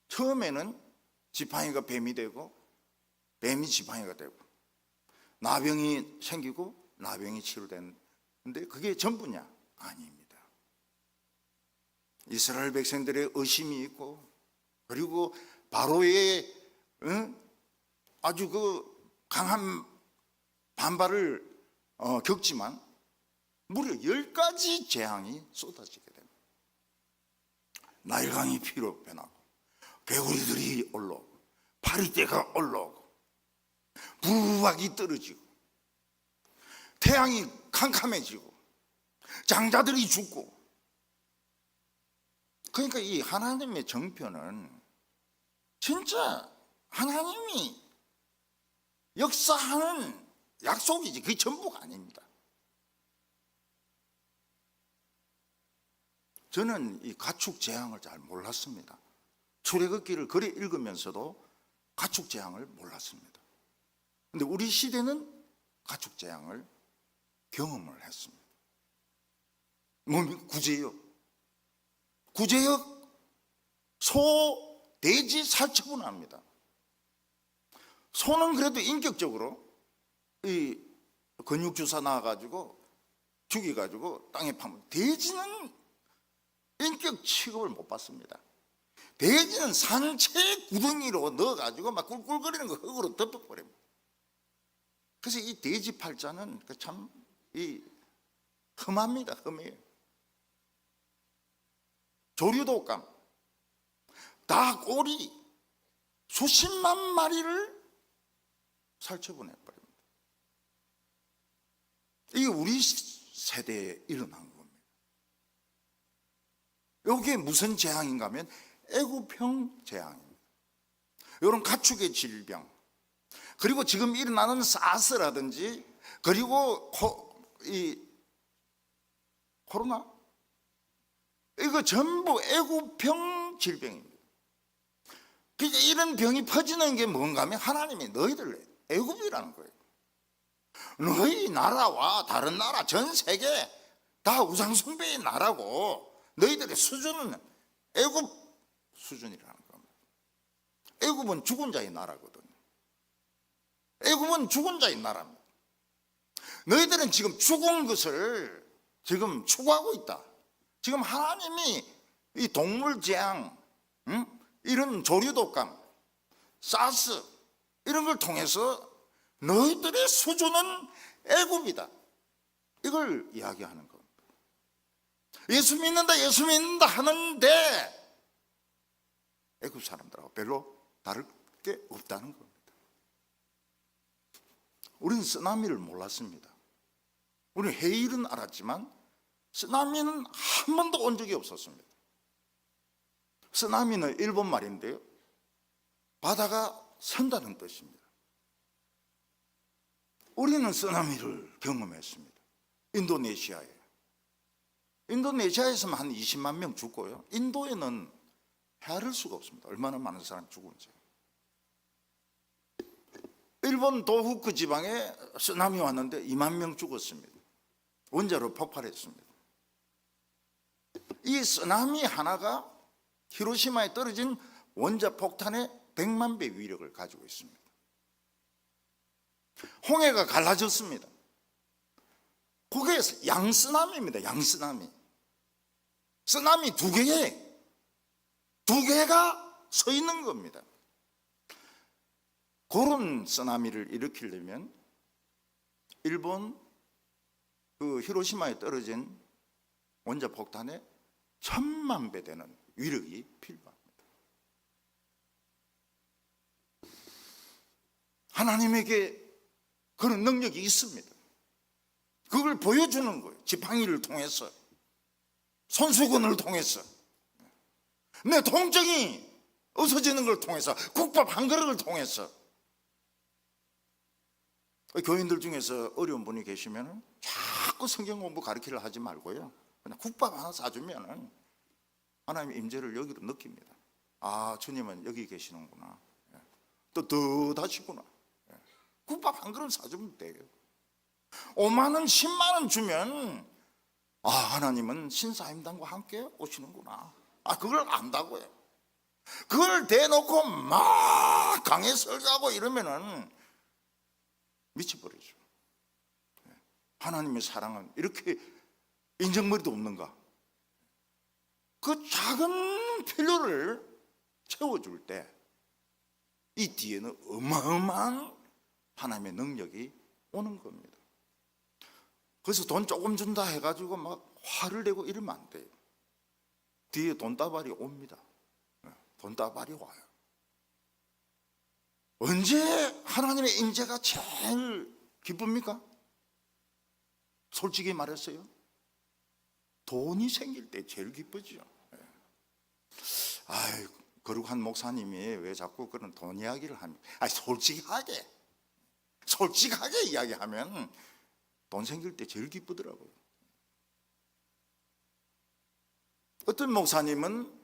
처음에는 지팡이가 뱀이 되고 뱀이 지팡이가 되고 나병이 생기고 나병이 치료되는데 그게 전부냐? 아닙니다. 이스라엘 백성들의 의심이 있고 그리고 바로의 아주 그 강한 반발을 겪지만 무려 10가지 재앙이 쏟아지게 됩니다. 나일강이 피로 변하고 개구리들이 올라오고 파리떼가 올라오고 부각이 떨어지고 태양이 캄캄해지고 장자들이 죽고. 그러니까 이 하나님의 정표는 진짜 하나님이 역사하는 약속이지 그게 전부가 아닙니다. 저는 이 가축 재앙을 잘 몰랐습니다. 출애굽기를 그래 읽으면서도 가축 재앙을 몰랐습니다. 근데 우리 시대는 가축 재앙을 경험을 했습니다. 구제역, 소, 돼지 살처분합니다. 소는 그래도 인격적으로 이 근육 주사 놔가지고 죽여가지고 땅에 파면, 돼지는 인격 취급을 못 받습니다. 돼지는 산채 구덩이로 넣어가지고 막 꿀꿀거리는 거 흙으로 덮어버립니다. 그래서 이 돼지 팔자는 참 험합니다. 험해요. 조류독감, 닭, 오리 수십만 마리를 살처분해버립니다. 이게 우리 세대에 일어난 겁니다. 이게 무슨 재앙인가 하면 애굽형 재앙입니다. 이런 가축의 질병, 그리고 지금 일어나는 사스라든지 그리고 코로나, 이거 전부 애굽형 질병입니다. 그러니까 이런 병이 퍼지는 게 뭔가 하면 하나님이 너희들 애굽이라는 거예요. 너희 나라와 다른 나라 전 세계 다 우상숭배의 나라고 너희들의 수준은 애굽 수준이라는 겁니다. 애굽은 죽은 자의 나라거든요. 애굽은 죽은 자의 나라입니다. 너희들은 지금 죽은 것을 지금 추구하고 있다. 지금 하나님이 이 동물 재앙, 이런 조류독감, 사스 이런 걸 통해서 너희들의 수준은 애굽이다. 이걸 이야기하는 겁니다. 예수 믿는다 하는데 애굽 사람들하고 별로 다를 게 없다는 겁니다. 우리는 쓰나미를 몰랐습니다. 우리는 해일은 알았지만 쓰나미는 한 번도 온 적이 없었습니다. 쓰나미는 일본 말인데요, 바다가 선다는 뜻입니다. 우리는 쓰나미를 경험했습니다. 인도네시아에서만 한 20만 명 죽고요, 인도에는 헤아릴 수가 없습니다. 얼마나 많은 사람이 죽은지. 일본 도후쿠 지방에 쓰나미 왔는데 2만 명 죽었습니다. 원자로 폭발했습니다. 이 쓰나미 하나가 히로시마에 떨어진 원자폭탄의 100만 배 위력을 가지고 있습니다. 홍해가 갈라졌습니다. 양쓰나미입니다. 양쓰나미. 쓰나미 두 개가 서 있는 겁니다. 그런 쓰나미를 일으키려면 일본 그 히로시마에 떨어진 원자폭탄의 1000만 배 되는 위력이 필요합니다. 하나님에게 그런 능력이 있습니다. 그걸 보여주는 거예요. 지팡이를 통해서, 손수건을 통해서, 내 동정이 없어지는 걸 통해서, 국밥 한 그릇을 통해서. 교인들 중에서 어려운 분이 계시면 자꾸 성경 공부 가르치려 하지 말고요, 그냥 국밥 하나 사주면 하나님의 임재를 여기로 느낍니다. 아, 주님은 여기 계시는구나, 또 더하시구나. 국밥 한 그릇 사주면 돼요. 5만 원, 10만 원 주면 아, 하나님은 신사임당과 함께 오시는구나. 아, 그걸 안다고요. 그걸 대놓고 막 강해 설교하고 이러면은 미쳐버리죠. 하나님의 사랑은 이렇게 인정머리도 없는가? 그 작은 필요를 채워줄 때 이 뒤에는 어마어마한 하나님의 능력이 오는 겁니다. 그래서 돈 조금 준다 해가지고 막 화를 내고 이러면 안 돼요. 뒤에 돈다발이 옵니다. 돈다발이 와요. 언제 하나님의 임재가 제일 기쁩니까? 솔직히 말했어요. 돈이 생길 때 제일 기쁘죠. 아이, 거룩한 목사님이 왜 자꾸 그런 돈 이야기를 합니까? 솔직하게 이야기하면 돈 생길 때 제일 기쁘더라고요. 어떤 목사님은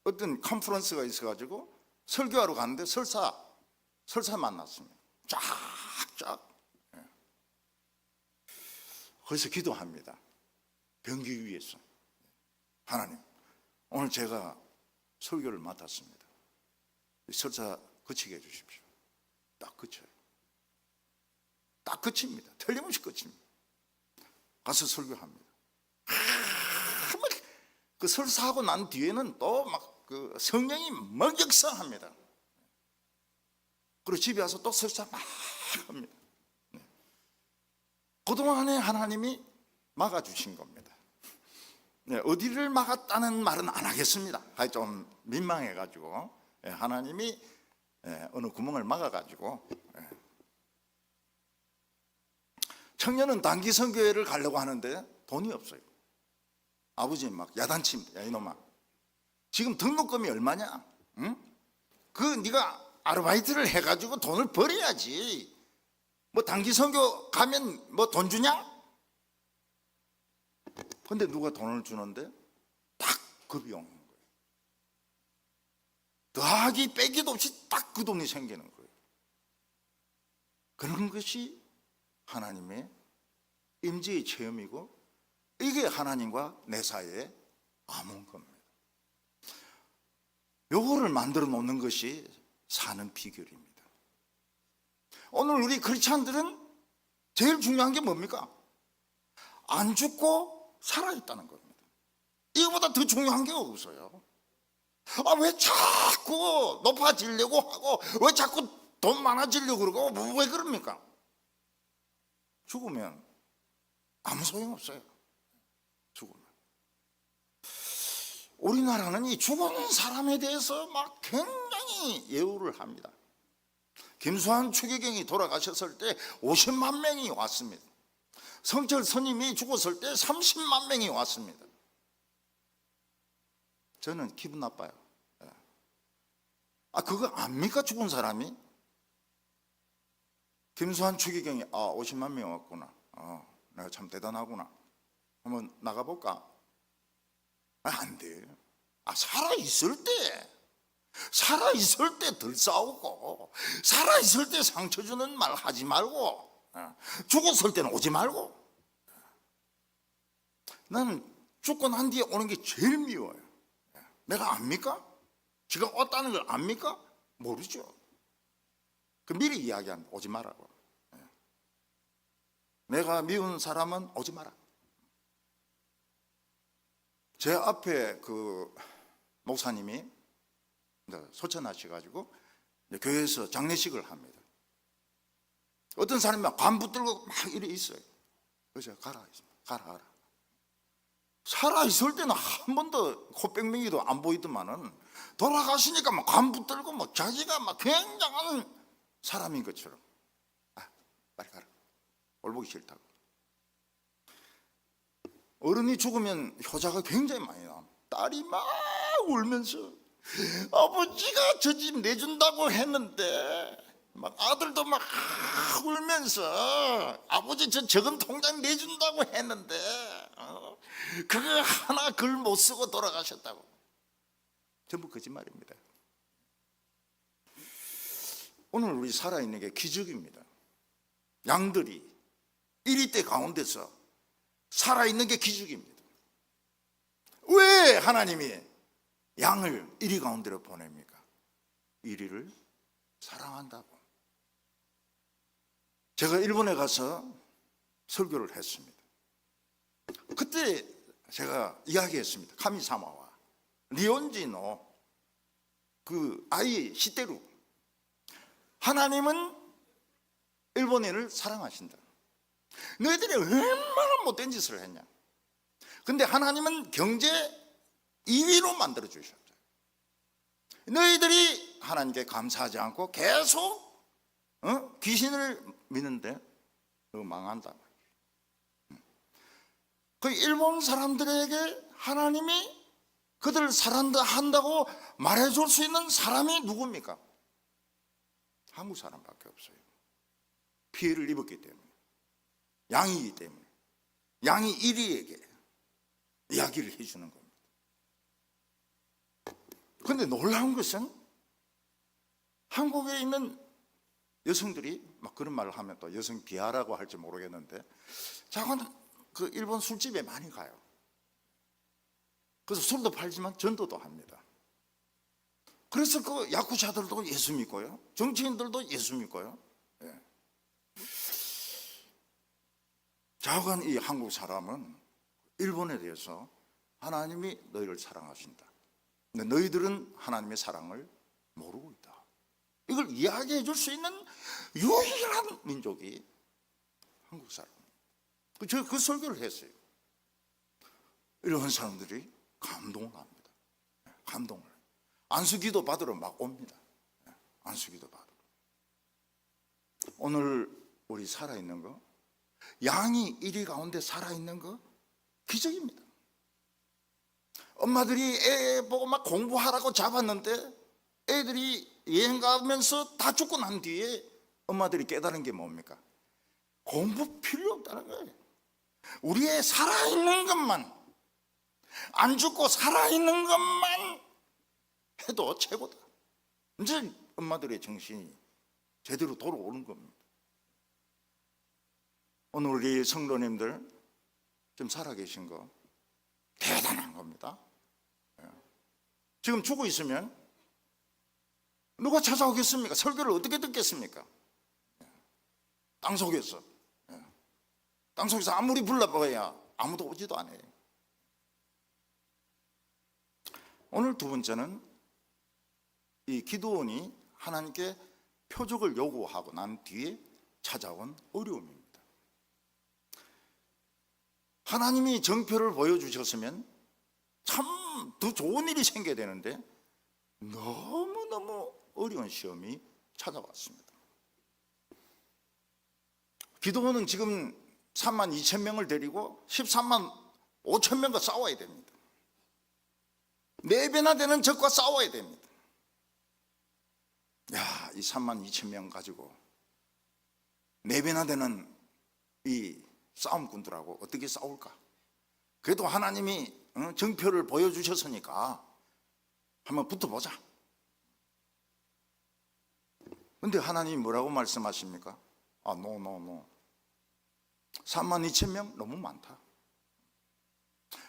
어떤 컨퍼런스가 있어가지고 설교하러 갔는데 설사 만났습니다. 쫙. 거기서 기도합니다. 병기 위해서. 하나님, 오늘 제가 설교를 맡았습니다. 설사 그치게 해주십시오. 딱 그쳐요. 딱 그칩니다. 틀림없이 그칩니다. 가서 설교합니다. 그 설사하고 난 뒤에는 또 막 그 성령이 먹역성합니다. 그리고 집에 와서 또 설사 막 합니다. 그동안에 하나님이 막아주신 겁니다. 어디를 막았다는 말은 안 하겠습니다. 좀 민망해가지고 하나님이 어느 구멍을 막아가지고. 청년은 단기 선교회를 가려고 하는데 돈이 없어요. 아버지 막 야단칩니다. 야, 이놈아, 지금 등록금이 얼마냐? 응? 네가 아르바이트를 해가지고 돈을 벌어야지. 뭐 단기 선교 가면 뭐 돈 주냐? 근데 누가 돈을 주는데 딱 급이 오는 거예요. 더하기 빼기도 없이 딱 그 돈이 생기는 거예요. 그런 것이 하나님의 임재의 체험이고, 이게 하나님과 내 사이에 아문 겁니다. 요거를 만들어 놓는 것이 사는 비결입니다. 오늘 우리 크리스찬들은 제일 중요한 게 뭡니까? 안 죽고 살아있다는 겁니다. 이거보다 더 중요한 게 없어요. 왜 자꾸 높아지려고 하고, 왜 자꾸 돈 많아지려고 그러고, 왜 그럽니까? 죽으면 아무 소용없어요. 죽으면. 우리나라는 이 죽은 사람에 대해서 막 굉장히 예우를 합니다. 김수환 추기경이 돌아가셨을 때 50만 명이 왔습니다. 성철 스님이 죽었을 때 30만 명이 왔습니다. 저는 기분 나빠요. 그거 압니까? 죽은 사람이? 김수환 추기경이 50만 명 왔구나. 내가 참 대단하구나. 한번 나가볼까? 안 돼요. 살아있을 때 덜 싸우고, 살아있을 때 상처 주는 말 하지 말고, 죽었을 때는 오지 말고. 나는 죽고 난 뒤에 오는 게 제일 미워요. 내가 압니까? 지가 왔다는 걸 압니까? 모르죠. 그 미리 이야기하면 오지 말라고. 내가 미운 사람은 오지 마라. 제 앞에 그 목사님이 소천하셔가지고 교회에서 장례식을 합니다. 어떤 사람이 막 관 붙들고 막 이래 있어요. 그래서 가라 살아있을 때는 한 번도 코백맹이도 안 보이더만은 돌아가시니까 막 관 붙들고 막 자기가 막 굉장한 사람인 것처럼 빨리 가라. 올보기 싫다고. 어른이 죽으면 효자가 굉장히 많이 나옵니다. 딸이 막 울면서 아버지가 저 집 내준다고 했는데 막 아들도 막 울면서 아버지 저 적은 통장 내준다고 했는데 그거 하나 글 못 쓰고 돌아가셨다고. 전부 거짓말입니다. 오늘 우리 살아있는 게 기적입니다. 양들이 이리떼 가운데서 살아있는 게 기적입니다. 왜 하나님이 양을 이리 가운데로 보냅니까? 이리를 사랑한다고. 제가 일본에 가서 설교를 했습니다. 그때 제가 이야기했습니다. 카미사마와 리온지노 그 아이 시테루, 하나님은 일본인을 사랑하신다. 너희들이 얼마나 못된 짓을 했냐. 근데 하나님은 경제 2위로 만들어 주셨어요. 너희들이 하나님께 감사하지 않고 계속 귀신을 믿는데 너 망한다. 그 일본 사람들에게 하나님이 그들을 사랑한다고 말해줄 수 있는 사람이 누굽니까? 한국 사람밖에 없어요. 피해를 입었기 때문에, 양이기 때문에, 양이 1위에게 이야기를 해주는 겁니다. 그런데 놀라운 것은 한국에 있는 여성들이 막 그런 말을 하면 또 여성 비하라고 할지 모르겠는데, 자고는 그 일본 술집에 많이 가요. 그래서 술도 팔지만 전도도 합니다. 그래서 그 야쿠자들도 예수 믿고요, 정치인들도 예수 믿고요. 예. 자관 이 한국 사람은 일본에 대해서 하나님이 너희를 사랑하신다. 근데 너희들은 하나님의 사랑을 모르고 있다. 이걸 이야기해 줄 수 있는 유일한 민족이 한국 사람. 제가 그 설교를 했어요. 이런 사람들이 감동을 합니다. 감동을. 안수기도 받으러 막 옵니다. 안수기도 받으러. 오늘 우리 살아있는 거, 양이 이리 가운데 살아있는 거 기적입니다. 엄마들이 애 보고 막 공부하라고 잡았는데 애들이 여행 가면서 다 죽고 난 뒤에 엄마들이 깨달은 게 뭡니까? 공부 필요 없다는 거예요. 우리 애 살아있는 것만, 안 죽고 살아있는 것만 해도 최고다. 이제 엄마들의 정신이 제대로 돌아오는 겁니다. 오늘 우리 성도님들 좀 살아계신 거 대단한 겁니다. 지금 죽어 있으면 누가 찾아오겠습니까? 설교를 어떻게 듣겠습니까? 땅속에서. 땅속에서 아무리 불러봐야 아무도 오지도 않아요. 오늘 두 번째는 이 기드온이 하나님께 표적을 요구하고 난 뒤에 찾아온 어려움입니다. 하나님이 정표를 보여주셨으면 참 더 좋은 일이 생겨야 되는데 너무너무 어려운 시험이 찾아왔습니다. 기드온은 지금 3만 2천 명을 데리고 13만 5천 명과 싸워야 됩니다. 4배나 되는 적과 싸워야 됩니다. 야, 이 3만 2천 명 가지고 4배나 되는 이 싸움꾼들하고 어떻게 싸울까? 그래도 하나님이 정표를 보여주셨으니까 한번 붙어보자. 근데 하나님이 뭐라고 말씀하십니까? 노. 3만 2천 명 너무 많다.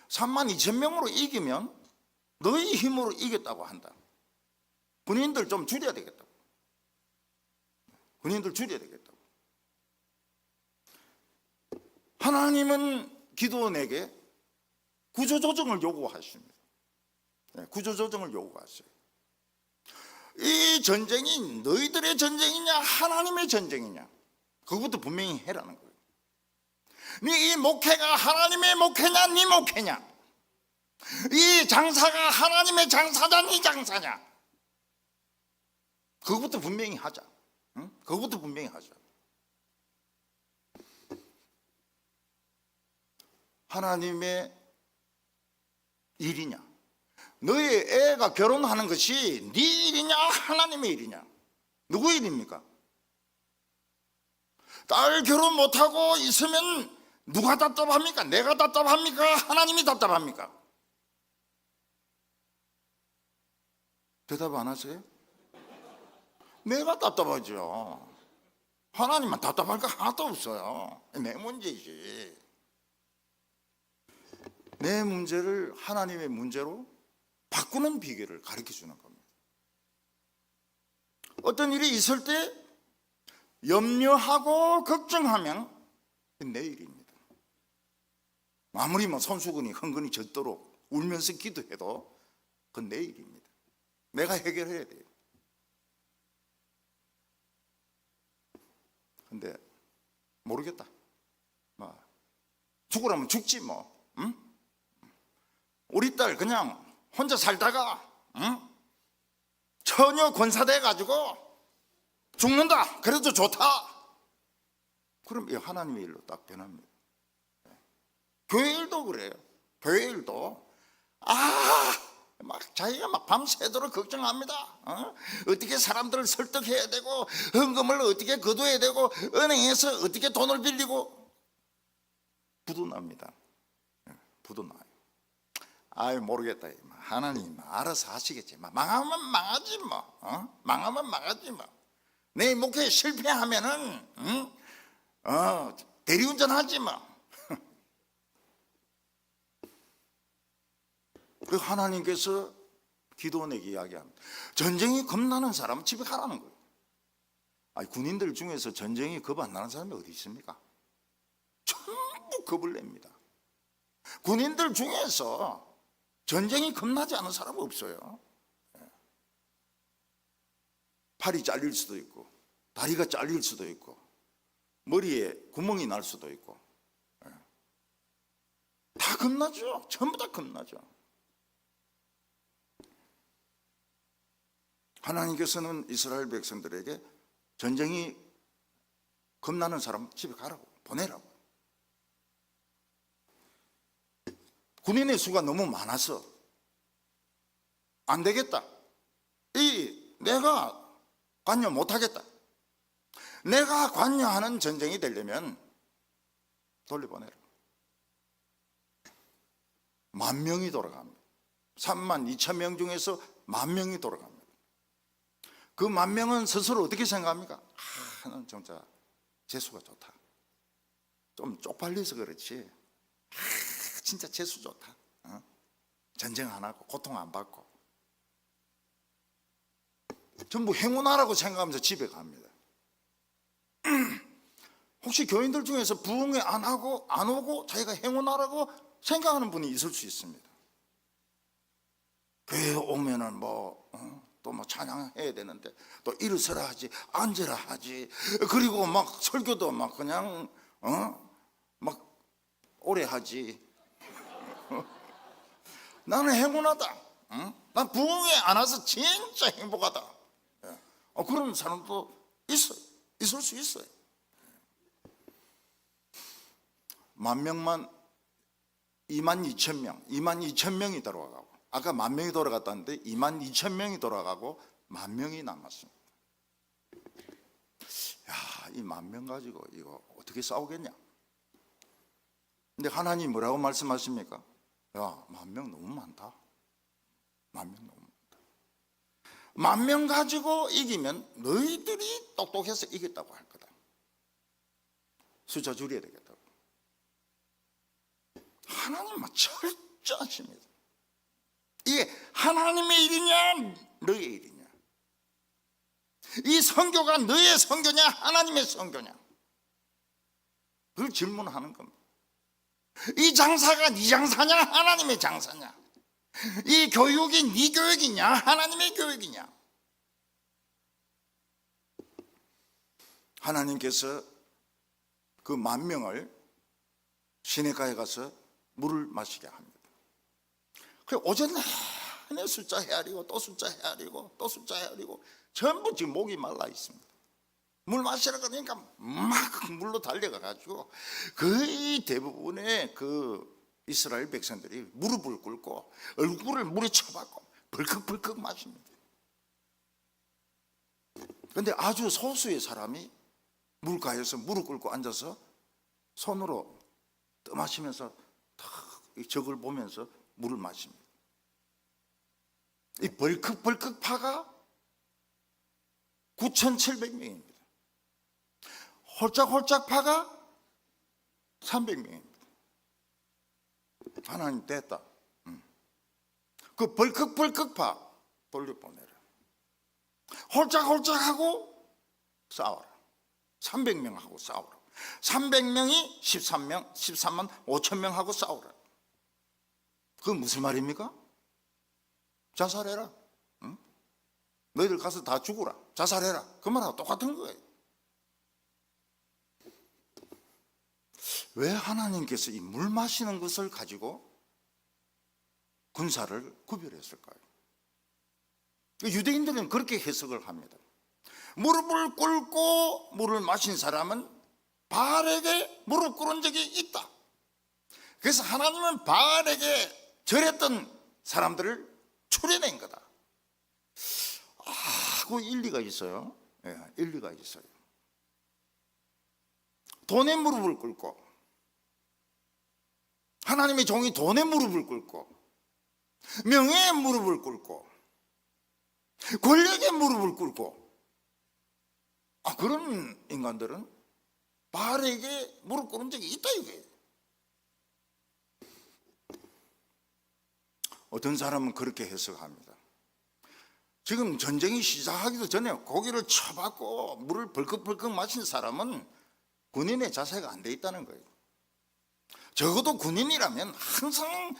3만 2천 명으로 이기면 너희 힘으로 이겼다고 한다. 군인들 좀 줄여야 되겠다고. 군인들 줄여야 되겠다고. 하나님은 기드온에게 구조조정을 요구하십니다. 구조조정을 요구하세요. 이 전쟁이 너희들의 전쟁이냐 하나님의 전쟁이냐, 그것부터 분명히 해라는 거예요. 네 이 목회가 하나님의 목회냐 네 목회냐, 이 장사가 하나님의 장사냐 네 장사냐, 그것부터 분명히 하자. 응? 그것부터 분명히 하자. 하나님의 일이냐, 너희 애가 결혼하는 것이 네 일이냐 하나님의 일이냐, 누구 일입니까? 딸 결혼 못하고 있으면 누가 답답합니까? 내가 답답합니까? 하나님이 답답합니까? 대답 안 하세요? 내가 답답하죠. 하나님만 답답할 거 하나도 없어요. 내 문제지. 내 문제를 하나님의 문제로 바꾸는 비결을 가르쳐 주는 겁니다. 어떤 일이 있을 때 염려하고 걱정하면 내 일입니다. 아무리 손수건이 흥건히 젖도록 울면서 기도해도 그건 내 일입니다. 내가 해결해야 돼요. 근데 모르겠다. 죽으라면 죽지 뭐. 응? 우리 딸 그냥 혼자 살다가 처녀 권사돼 가지고 죽는다. 그래도 좋다. 그럼 이 하나님의 일로 딱 변합니다. 교회 일도 그래요. 교회 일도 막 자기가 막 밤새도록 걱정합니다. 어떻게 사람들을 설득해야 되고, 헌금을 어떻게 거둬야 되고, 은행에서 어떻게 돈을 빌리고, 부도 납니다. 부도 나요. 모르겠다. 하나님 알아서 하시겠지. 망하면 망하지 뭐. 망하면 망하지 뭐. 내 목회에 실패하면은 대리운전 하지 뭐. 그 하나님께서 기도원에게 이야기합니다. 전쟁이 겁나는 사람은 집에 가라는 거예요. 군인들 중에서 전쟁이 겁 안 나는 사람이 어디 있습니까? 전부 겁을 냅니다. 군인들 중에서 전쟁이 겁나지 않은 사람은 없어요. 팔이 잘릴 수도 있고, 다리가 잘릴 수도 있고, 머리에 구멍이 날 수도 있고, 다 겁나죠. 전부 다 겁나죠. 하나님께서는 이스라엘 백성들에게 전쟁이 겁나는 사람 집에 가라고, 보내라고. 군인의 수가 너무 많아서 안 되겠다. 내가 관여 못하겠다. 내가 관여하는 전쟁이 되려면 돌려보내라. 10,000명이 돌아갑니다. 32,000명 중에서 10,000명이 돌아갑니다. 그 10,000명은 스스로 어떻게 생각합니까? 나는 진짜 재수가 좋다. 좀 쪽팔려서 그렇지. 진짜 재수 좋다. 전쟁 안 하고 고통 안 받고. 전부 행운하라고 생각하면서 집에 갑니다. 혹시 교인들 중에서 부흥회 안 오고 자기가 행운하라고 생각하는 분이 있을 수 있습니다. 교회에 오면은 또 찬양해야 되는데 또 일어서라 하지, 앉으라 하지, 그리고 막 설교도 막 그냥 막 오래 하지. 나는 행운하다. 난 부흥회 안 와서 진짜 행복하다. 그런 사람도 있어요. 있을 수 있어요. 10,000명만 22,000명, 22,000명이 돌아가고, 아까 10,000명이 돌아갔다는데 22,000명이 돌아가고 10,000명이 남았습니다. 이 10,000명 가지고 이거 어떻게 싸우겠냐? 근데 하나님 뭐라고 말씀하십니까? 10,000명 너무 많다. 10,000명 너무 많다. 10,000명 가지고 이기면 너희들이 똑똑해서 이겼다고 할 거다. 숫자 줄여야 되겠다고. 하나님은 철저하십니다. 이게 하나님의 일이냐 너의 일이냐, 이 선교가 너의 선교냐 하나님의 선교냐, 그걸 질문하는 겁니다. 이 장사가 네 장사냐 하나님의 장사냐? 이 교육이 네 교육이냐 하나님의 교육이냐? 하나님께서 그 10,000명을 시내가에 가서 물을 마시게 합니다. 그 오전 내내 숫자 헤아리고 또 숫자 헤아리고 또 숫자 헤아리고 전부 지금 목이 말라 있습니다. 물 마시라 그러니까 막 물로 달려가 가지고 거의 대부분의 그 이스라엘 백성들이 무릎을 꿇고 얼굴을 물에 쳐박고 벌컥벌컥 마십니다. 그런데 아주 소수의 사람이 물가에서 무릎 꿇고 앉아서 손으로 떠마시면서 탁 적을 보면서 물을 마십니다. 이 벌컥벌컥 파가 9,700명입니다. 홀짝홀짝 파가 300명입니다. 하나님 됐다. 그 벌컥벌컥 파 돌려보내라. 홀짝홀짝하고 싸워라. 300명하고 싸우라. 300명이 13만 5천 명하고 싸우라. 그건 무슨 말입니까? 자살해라. 응? 너희들 가서 다 죽어라. 자살해라. 그 말하고 똑같은 거예요. 왜 하나님께서 이 물 마시는 것을 가지고 군사를 구별했을까요? 유대인들은 그렇게 해석을 합니다. 무릎을 꿇고 물을 마신 사람은 바알에게 무릎 꿇은 적이 있다. 그래서 하나님은 바알에게 절했던 사람들을 추려낸 거다. 그 일리가 있어요. 예, 일리가 있어요. 돈의 무릎을 꿇고, 하나님의 종이 돈의 무릎을 꿇고, 명예의 무릎을 꿇고, 권력의 무릎을 꿇고, 그런 인간들은 바알에게 무릎 꿇은 적이 있다 이게. 어떤 사람은 그렇게 해석합니다. 지금 전쟁이 시작하기도 전에 고기를 쳐박고 물을 벌컥벌컥 마신 사람은 군인의 자세가 안 돼 있다는 거예요. 적어도 군인이라면 항상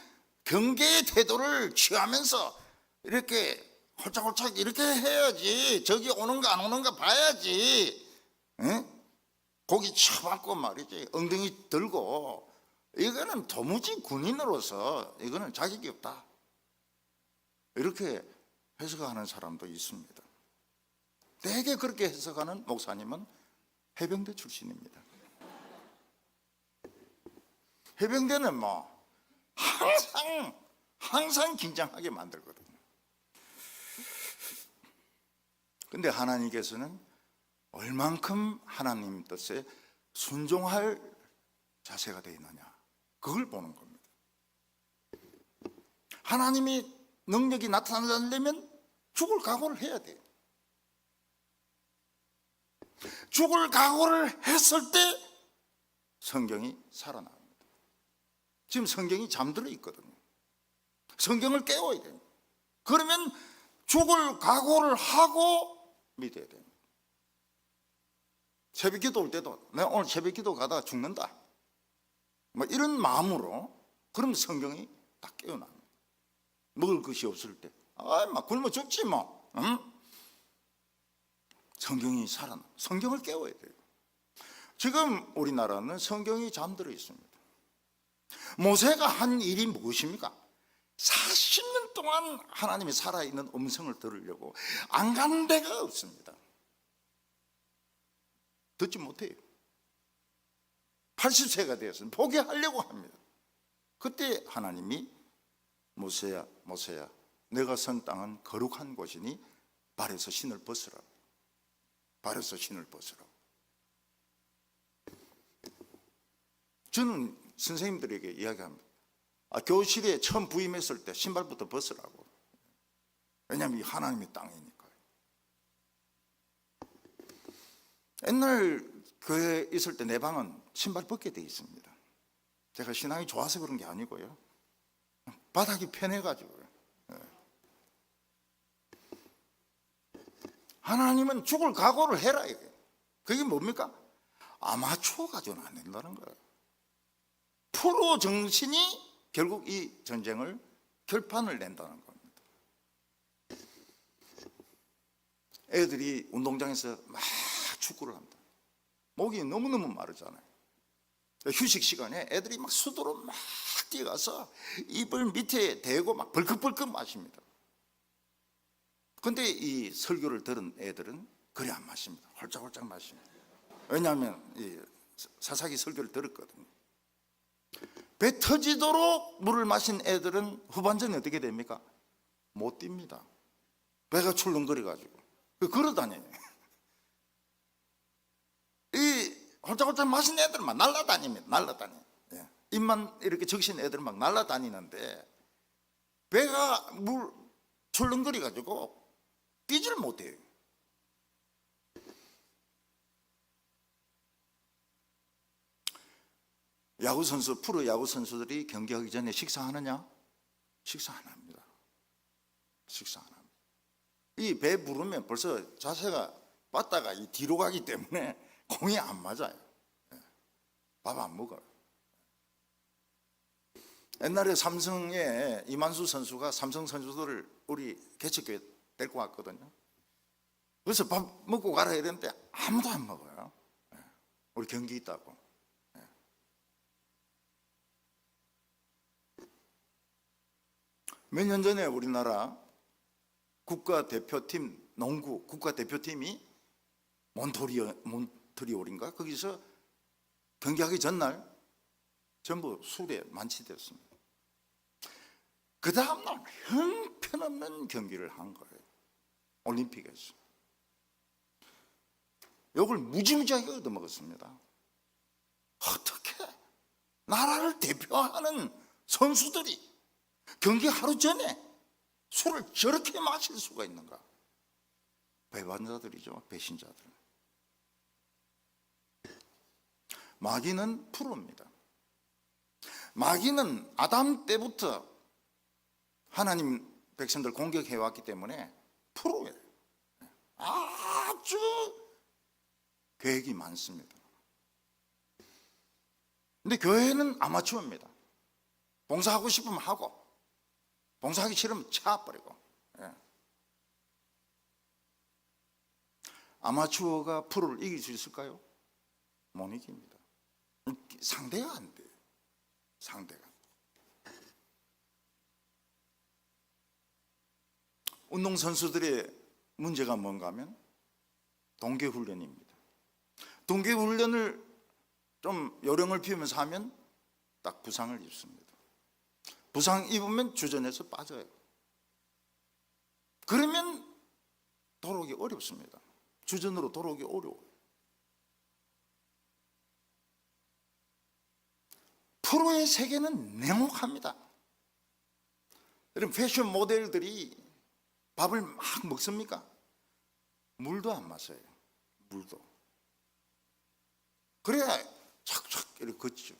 경계의 태도를 취하면서 이렇게 홀짝홀짝 이렇게 해야지. 저기 오는가 안 오는가 봐야지. 응? 고기 쳐박고 말이지. 엉덩이 들고. 이거는 도무지 군인으로서 이거는 자격이 없다. 이렇게 해석하는 사람도 있습니다. 대개 그렇게 해석하는 목사님은 해병대 출신입니다. 해병대는 뭐 항상 긴장하게 만들거든요. 근데 하나님께서는 얼만큼 하나님 뜻에 순종할 자세가 되어 있느냐, 그걸 보는 겁니다. 하나님이 능력이 나타나려면 죽을 각오를 해야 돼요. 죽을 각오를 했을 때 성경이 살아납니다. 지금 성경이 잠들어 있거든요. 성경을 깨워야 돼요. 그러면 죽을 각오를 하고 믿어야 됩니다. 새벽기도 올 때도 내가 오늘 새벽기도 가다가 죽는다, 뭐 이런 마음으로, 그럼 성경이 딱 깨어납니다. 먹을 것이 없을 때 막 굶어 죽지 뭐. 응? 성경이 살아나. 성경을 깨워야 돼요. 지금 우리나라는 성경이 잠들어 있습니다. 모세가 한 일이 무엇입니까? 40년 동안 하나님이 살아있는 음성을 들으려고 안 가는 데가 없습니다. 듣지 못해요. 80세가 되었으면 포기하려고 합니다. 그때 하나님이 모세야 모세야, 내가 선 땅은 거룩한 곳이니 발에서 신을 벗으라. 발에서 신을 벗으라. 저는 선생님들에게 이야기합니다. 교실에 처음 부임했을 때 신발부터 벗으라고. 왜냐하면 이 하나님의 땅이니까요. 옛날 교회에 있을 때 내 방은 신발 벗게 돼 있습니다. 제가 신앙이 좋아서 그런 게 아니고요, 바닥이 편해가지고요. 하나님은 죽을 각오를 해라 이게. 그게 뭡니까? 아마추어 가지고는 안 된다는 거예요. 프로 정신이 결국 이 전쟁을 결판을 낸다는 겁니다. 애들이 운동장에서 막 축구를 합니다. 목이 너무너무 마르잖아요. 휴식 시간에 애들이 막 수도로 막 뛰어가서 이불 밑에 대고 막 벌컥벌컥 마십니다. 근데 이 설교를 들은 애들은 그래 안 마십니다. 홀짝홀짝 마십니다. 왜냐하면 이 사사기 설교를 들었거든요. 배 터지도록 물을 마신 애들은 후반전에 어떻게 됩니까? 못 뜁니다. 배가 출렁거려가지고 걸어 다녀요. 이 홀짝홀짝 마신 애들은 막 날아다닙니다. 날아다녀요. 입만 이렇게 적신 애들은 막 날아다니는데 배가 물 출렁거려가지고 뛰지를 못해요. 야구 선수, 프로 야구 선수들이 경기하기 전에 식사하느냐? 식사 안 합니다. 식사 안 합니다. 이 배 부르면 벌써 자세가 빠다가 이 뒤로 가기 때문에 공이 안 맞아요. 밥 안 먹어요. 옛날에 삼성에 이만수 선수가 삼성 선수들을 우리 개척교회 데리고 왔거든요. 그래서 밥 먹고 가라 이랬는데 아무도 안 먹어요. 우리 경기 있다고. 몇 년 전에 우리나라 국가대표팀, 농구 국가대표팀이 몬트리올인가? 거기서 경기하기 전날 전부 술에 만취됐습니다. 그 다음날 형편없는 경기를 한 거예요. 올림픽에서. 욕을 무지무지하게 얻어먹었습니다. 어떻게 나라를 대표하는 선수들이 경기 하루 전에 술을 저렇게 마실 수가 있는가? 배반자들이죠. 배신자들. 마귀는 프로입니다. 마귀는 아담 때부터 하나님 백성들 공격해왔기 때문에 프로예요. 아주 계획이 많습니다. 근데 교회는 아마추어입니다. 봉사하고 싶으면 하고 봉사하기 싫으면 차버리고. 아마추어가 프로를 이길 수 있을까요? 못 이깁니다. 상대가 안 돼요. 상대가. 운동선수들의 문제가 뭔가 하면 동계훈련입니다. 동계훈련을 좀 요령을 피우면서 하면 딱 부상을 입습니다. 부상 입으면 주전에서 빠져요. 그러면 돌아오기 어렵습니다. 주전으로 돌아오기 어려워요. 프로의 세계는 냉혹합니다. 여러분 패션 모델들이 밥을 막 먹습니까? 물도 안 마셔요. 물도. 그래야 착착 이렇게 걷죠.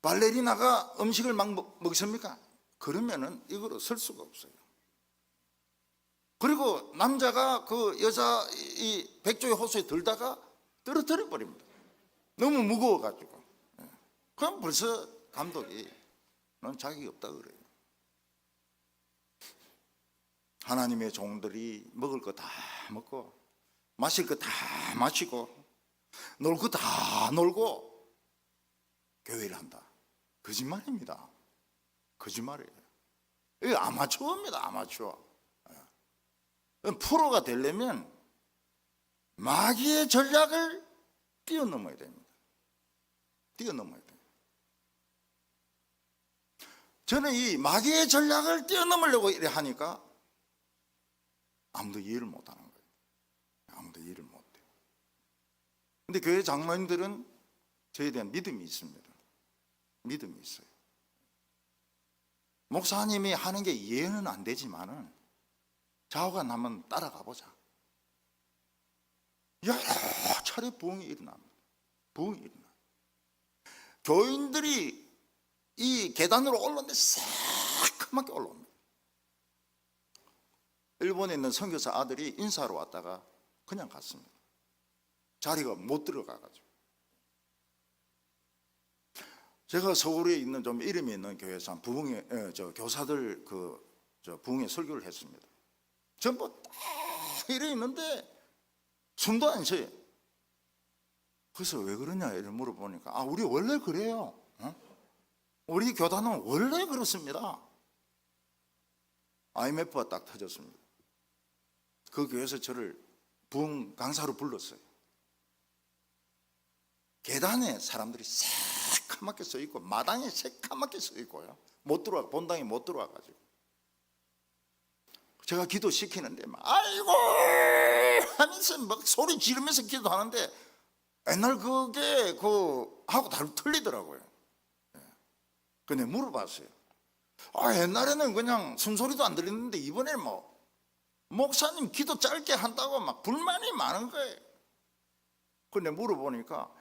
발레리나가 음식을 막 먹습니까? 그러면은 이거로 설 수가 없어요. 그리고 남자가 그 여자 이 백조의 호수에 들다가 떨어뜨려 버립니다. 너무 무거워가지고. 그럼 벌써 감독이 넌 자격이 없다 그래요. 하나님의 종들이 먹을 거 다 먹고 마실 거 다 마시고 놀 거 다 놀고 교회를 한다. 거짓말입니다. 거짓말이에요. 이거 아마추어입니다. 아마추어. 프로가 되려면 마귀의 전략을 뛰어넘어야 됩니다. 뛰어넘어야 돼요. 저는 이 마귀의 전략을 뛰어넘으려고 이래 하니까 아무도 이해를 못 하는 거예요. 아무도 이해를 못 해요. 근데 교회 장로님들은 저에 대한 믿음이 있습니다. 믿음이 있어요. 목사님이 하는 게 이해는 안 되지만은 좌우가 나면 따라가 보자. 여러 차례 부흥이 일어납니다. 부흥이 일어나. 교인들이 이 계단으로 올라오는데 새까맣게 올라옵니다. 일본에 있는 선교사 아들이 인사하러 왔다가 그냥 갔습니다. 자리가 못 들어가가지고. 제가 서울에 있는 좀 이름이 있는 교회에서 부흥회 교사들 부흥회 설교를 했습니다. 전부 딱 이래 있는데 숨도 안 쉬어요. 그래서 왜 그러냐 이를 물어보니까 우리 원래 그래요. 우리 교단은 원래 그렇습니다. IMF가 딱 터졌습니다. 그 교회에서 저를 부흥 강사로 불렀어요. 계단에 사람들이 새까맣게 서 있고 마당에 새까맣게 서 있고요. 못 들어와, 본당에 못 들어와 가지고 제가 기도 시키는데 막 아이고 하면서 막 소리 지르면서 기도하는데 옛날 그게 하고 다르게 틀리더라고요. 근데 물어봤어요. 옛날에는 그냥 숨소리도 안 들리는데 이번에는 목사님 기도 짧게 한다고 막 불만이 많은 거예요. 근데 물어보니까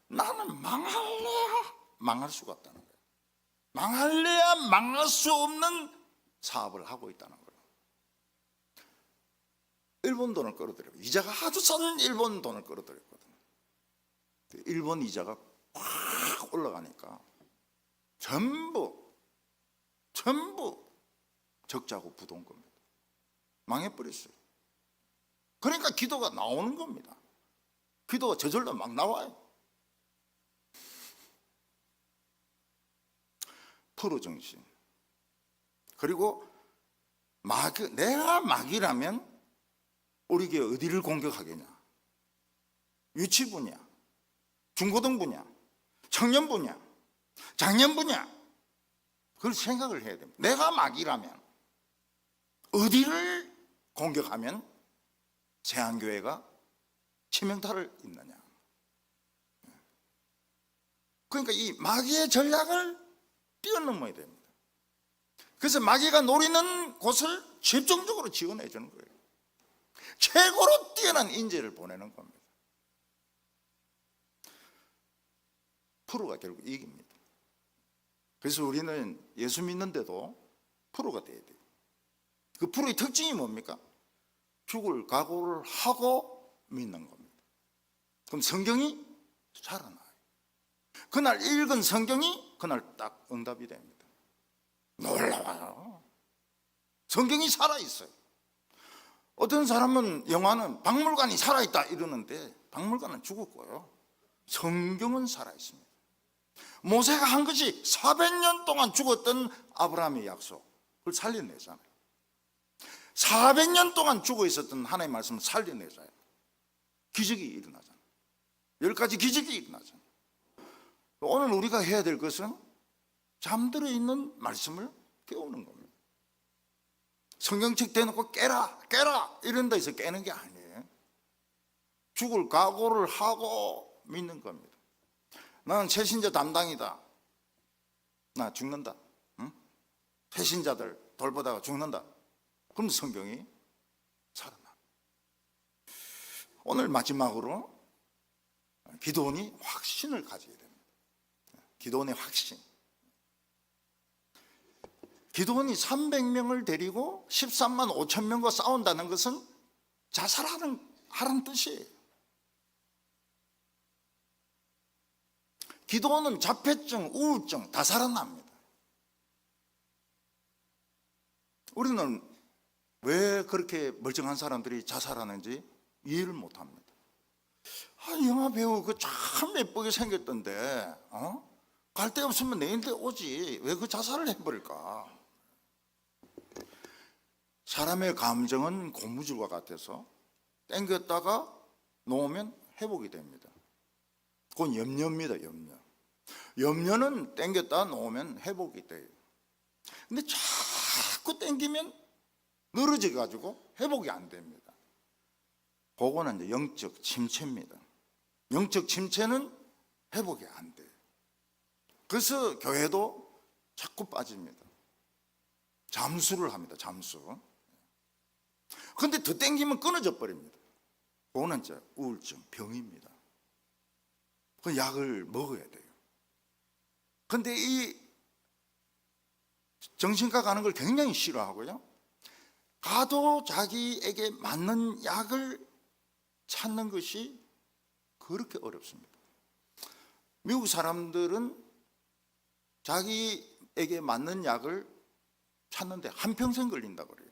나는 망할래야 망할 수가 없다는 거예요. 망할래야 망할 수 없는 사업을 하고 있다는 거예요. 일본 돈을 끌어들여요. 이자가 아주 싼 일본 돈을 끌어들였거든요. 일본 이자가 확 올라가니까 전부 적자고 부도인 겁니다. 망해버렸어요. 그러니까 기도가 나오는 겁니다. 기도가 저절로 막 나와요. 프로 정신. 그리고 내가 마귀라면 우리 교회 어디를 공격하겠냐? 유치 분야, 중고등 분야, 청년 분야, 장년 분야. 그걸 생각을 해야 됩니다. 내가 마귀라면 어디를 공격하면 세안교회가 치명타를 입느냐? 그러니까 이 마귀의 전략을 뛰어넘어야 됩니다. 그래서 마귀가 노리는 곳을 집중적으로 지원해 주는 거예요. 최고로 뛰어난 인재를 보내는 겁니다. 프로가 결국 이깁니다. 그래서 우리는 예수 믿는데도 프로가 돼야 돼요. 그 프로의 특징이 뭡니까? 죽을 각오를 하고 믿는 겁니다. 그럼 성경이 살아나요. 그날 읽은 성경이 그날 딱 응답이 됩니다. 놀라워요. 성경이 살아있어요. 어떤 사람은 영화는 박물관이 살아있다 이러는데 박물관은 죽었고요. 성경은 살아있습니다. 모세가 한 것이 400년 동안 죽었던 아브라함의 약속, 그걸 살려내잖아요. 400년 동안 죽어 있었던 하나님의 말씀을 살려내잖아요. 기적이 일어나잖아요. 10가지 기적이 일어나잖아요. 오늘 우리가 해야 될 것은 잠들어 있는 말씀을 깨우는 겁니다. 성경책 대놓고 깨라 이런 데서 깨는 게 아니에요. 죽을 각오를 하고 믿는 겁니다. 나는 새신자 담당이다. 나 죽는다. 응? 새신자들 돌보다가 죽는다. 그럼 성경이 살아나. 오늘 마지막으로 기도원이 확신을 가지게 됩니다. 기도원의 확신. 기도원이 300명을 데리고 13만 5천 명과 싸운다는 것은 자살하는 뜻이에요. 기도원은 자폐증, 우울증 다 살아납니다. 우리는 왜 그렇게 멀쩡한 사람들이 자살하는지 이해를 못합니다. 영화 배우 그 참 예쁘게 생겼던데 갈 데 없으면 내일대 오지 왜 그 자살을 해버릴까? 사람의 감정은 고무줄과 같아서 당겼다가 놓으면 회복이 됩니다. 그건 염려입니다. 염려는 당겼다 놓으면 회복이 돼요. 근데 자꾸 당기면 늘어져 가지고 회복이 안 됩니다. 그거는 이제 영적 침체입니다. 영적 침체는 회복이 안 돼요. 그래서 교회도 자꾸 빠집니다. 잠수를 합니다. 잠수. 그런데 더 당기면 끊어져 버립니다. 그거는 이제 우울증, 병입니다. 그 약을 먹어야 돼요. 그런데 이 정신과 가는 걸 굉장히 싫어하고요. 가도 자기에게 맞는 약을 찾는 것이 그렇게 어렵습니다. 미국 사람들은 자기에게 맞는 약을 찾는데 한평생 걸린다 그래요.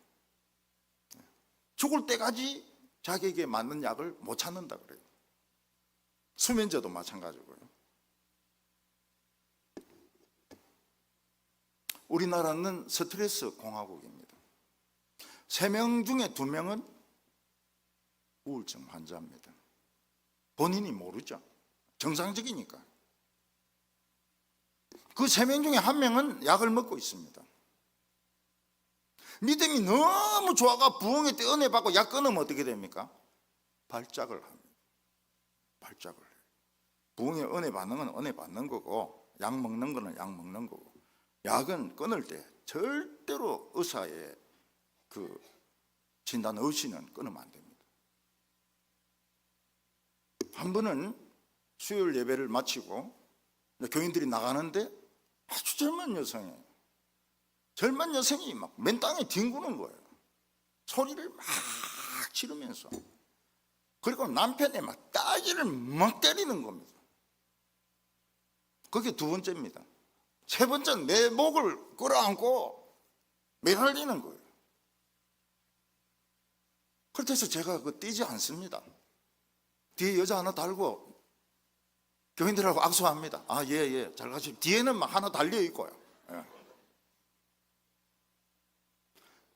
죽을 때까지 자기에게 맞는 약을 못 찾는다 그래요. 수면제도 마찬가지고요. 우리나라는 스트레스 공화국입니다. 3명 중에 2명은 우울증 환자입니다. 본인이 모르죠. 정상적이니까. 그 3명 중에 1명은 약을 먹고 있습니다. 믿음이 너무 좋아가 부흥의 때 은혜 받고 약 끊으면 어떻게 됩니까? 발작을 합니다. 발작을 해요. 부흥의 은혜 받는 건 은혜 받는 거고, 약 먹는 거는 약 먹는 거고, 약은 끊을 때 절대로 의사의 그 진단 없이는 끊으면 안 됩니다. 한 번은 수요일 예배를 마치고 교인들이 나가는데 아주 젊은 여성이 막 맨 땅에 뒹구는 거예요. 소리를 막 지르면서. 그리고 남편이 막 따귀를 막 때리는 겁니다. 그게 2번째입니다. 3번째는 내 목을 끌어안고 매달리는 거예요. 그래서 제가 뛰지 않습니다. 뒤에 여자 하나 달고 교인들하고 악수합니다. 아, 예, 잘 가십시오. 뒤에는 막 하나 달려 있고요. 예.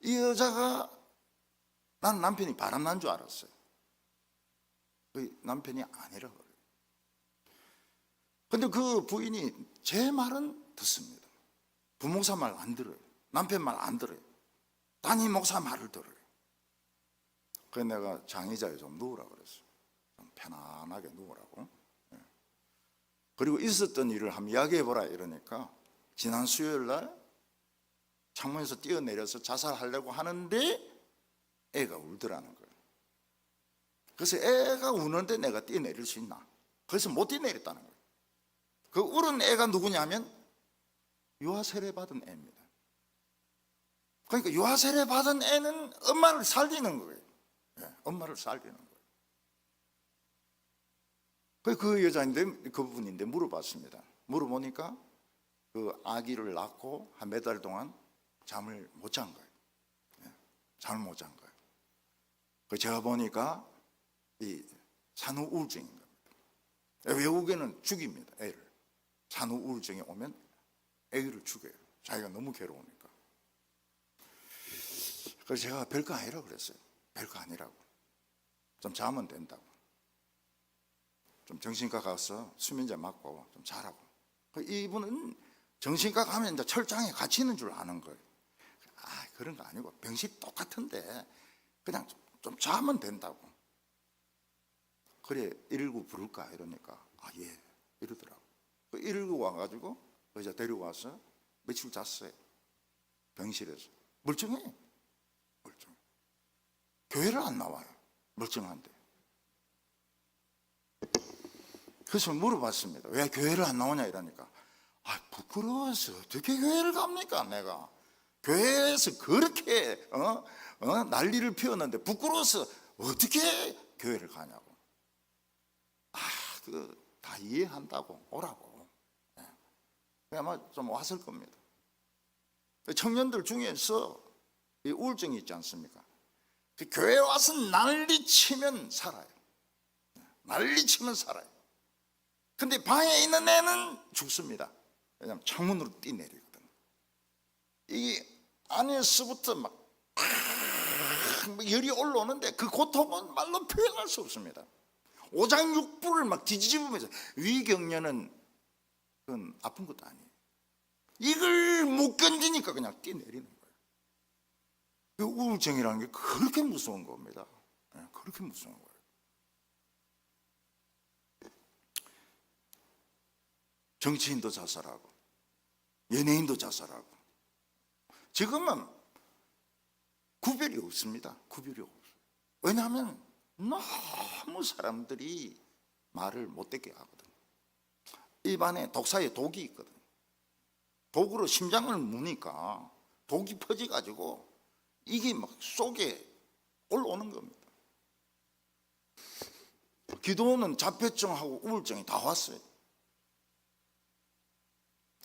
이 여자가, 난 남편이 바람난 줄 알았어요. 그 남편이 아니라 그래요. 근데 그 부인이 제 말은 듣습니다. 부목사 말 안 들어요. 남편 말 안 들어요. 담임 목사 말을 들어요. 그래서 내가 장의자에 좀 누우라 그랬어요. 좀 편안하게 누우라고. 그리고 있었던 일을 한번 이야기해보라 이러니까 지난 수요일 날 창문에서 뛰어내려서 자살하려고 하는데 애가 울더라는 거예요. 그래서 애가 우는데 내가 뛰어내릴 수 있나? 그래서 못 뛰어내렸다는 거예요. 그 울은 애가 누구냐면 유아 세례 받은 애입니다. 그러니까 유아 세례 받은 애는 엄마를 살리는 거예요. 엄마를 살리는 거예요. 그 여자인데, 그 부분인데 물어봤습니다. 물어보니까 그 아기를 낳고 한 몇 달 동안 잠을 못 잔 거예요. 잠을 못 잔 거예요. 제가 보니까 이 산후 우울증인 겁니다. 외국에는 죽입니다, 애를. 산후 우울증이 오면 애를 죽여요. 자기가 너무 괴로우니까. 그래서 제가 별거 아니라고 그랬어요. 별거 아니라고. 좀 자면 된다고. 좀 정신과 가서 수면제 맞고 좀 자라고. 이분은 정신과 가면 이제 철장에 갇혀 있는 줄 아는 거예요. 아, 그런 거 아니고 병실이 똑같은데 그냥 좀 자면 된다고. 그래 119 부를까 이러니까 아, 예 이러더라고. 119 와가지고 의자 데리고 와서 며칠 잤어요. 병실에서. 멀쩡해. 멀쩡해. 교회를 안 나와요. 멀쩡한데. 그래서 물어봤습니다. 왜 교회를 안 나오냐 이러니까 아, 부끄러워서 어떻게 교회를 갑니까? 내가 교회에서 그렇게 난리를 피웠는데 부끄러워서 어떻게 교회를 가냐고. 아, 그거 다 이해한다고 오라고. 아마 좀 왔을 겁니다. 청년들 중에서 이 우울증이 있지 않습니까? 그 교회 와서 난리치면 살아요. 난리치면 살아요. 근데 방에 있는 애는 죽습니다. 왜냐하면 창문으로 뛰내리거든. 이 안에서부터 막 열이 올라오는데 그 고통은 말로 표현할 수 없습니다. 오장육부를 막 뒤집으면서 위경련은 그건 아픈 것도 아니에요. 이걸 못 견디니까 그냥 뛰내리는 거예요. 그 우울증이라는 게 그렇게 무서운 겁니다. 그렇게 무서운 거예요. 정치인도 자살하고 연예인도 자살하고 지금은 구별이 없습니다. 구별이 없어요. 왜냐하면 너무 사람들이 말을 못되게 하거든. 입안에 독사의 독이 있거든. 독으로 심장을 무니까 독이 퍼져가지고 이게 막 속에 올라오는 겁니다. 기도는 자폐증하고 우울증이 다 왔어요.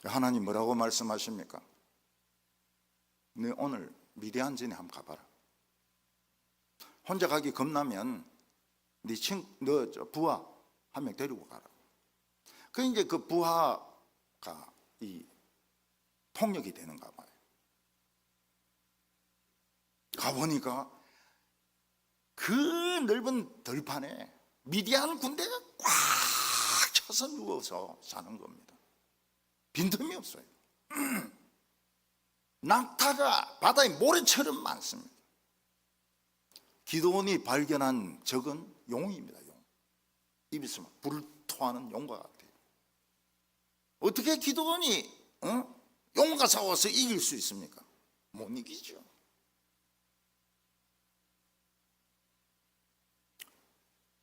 하나님 뭐라고 말씀하십니까? 너 오늘 미디안 전에 한번 가봐라. 혼자 가기 겁나면 너 부하 한 명 데리고 가라. 그 이제 그 부하가 이 통역이 되는가 봐요. 가보니까 그 넓은 들판에 미디안 군대가 꽉 차서 누워서 사는 겁니다. 빈틈이 없어요. 낙타가 바다에 모래처럼 많습니다. 기드온이 발견한 적은 용입니다. 용. 입에서 막 불을 토하는 용과 같아요. 어떻게 기드온이 용과 싸워서 이길 수 있습니까? 못 이기죠.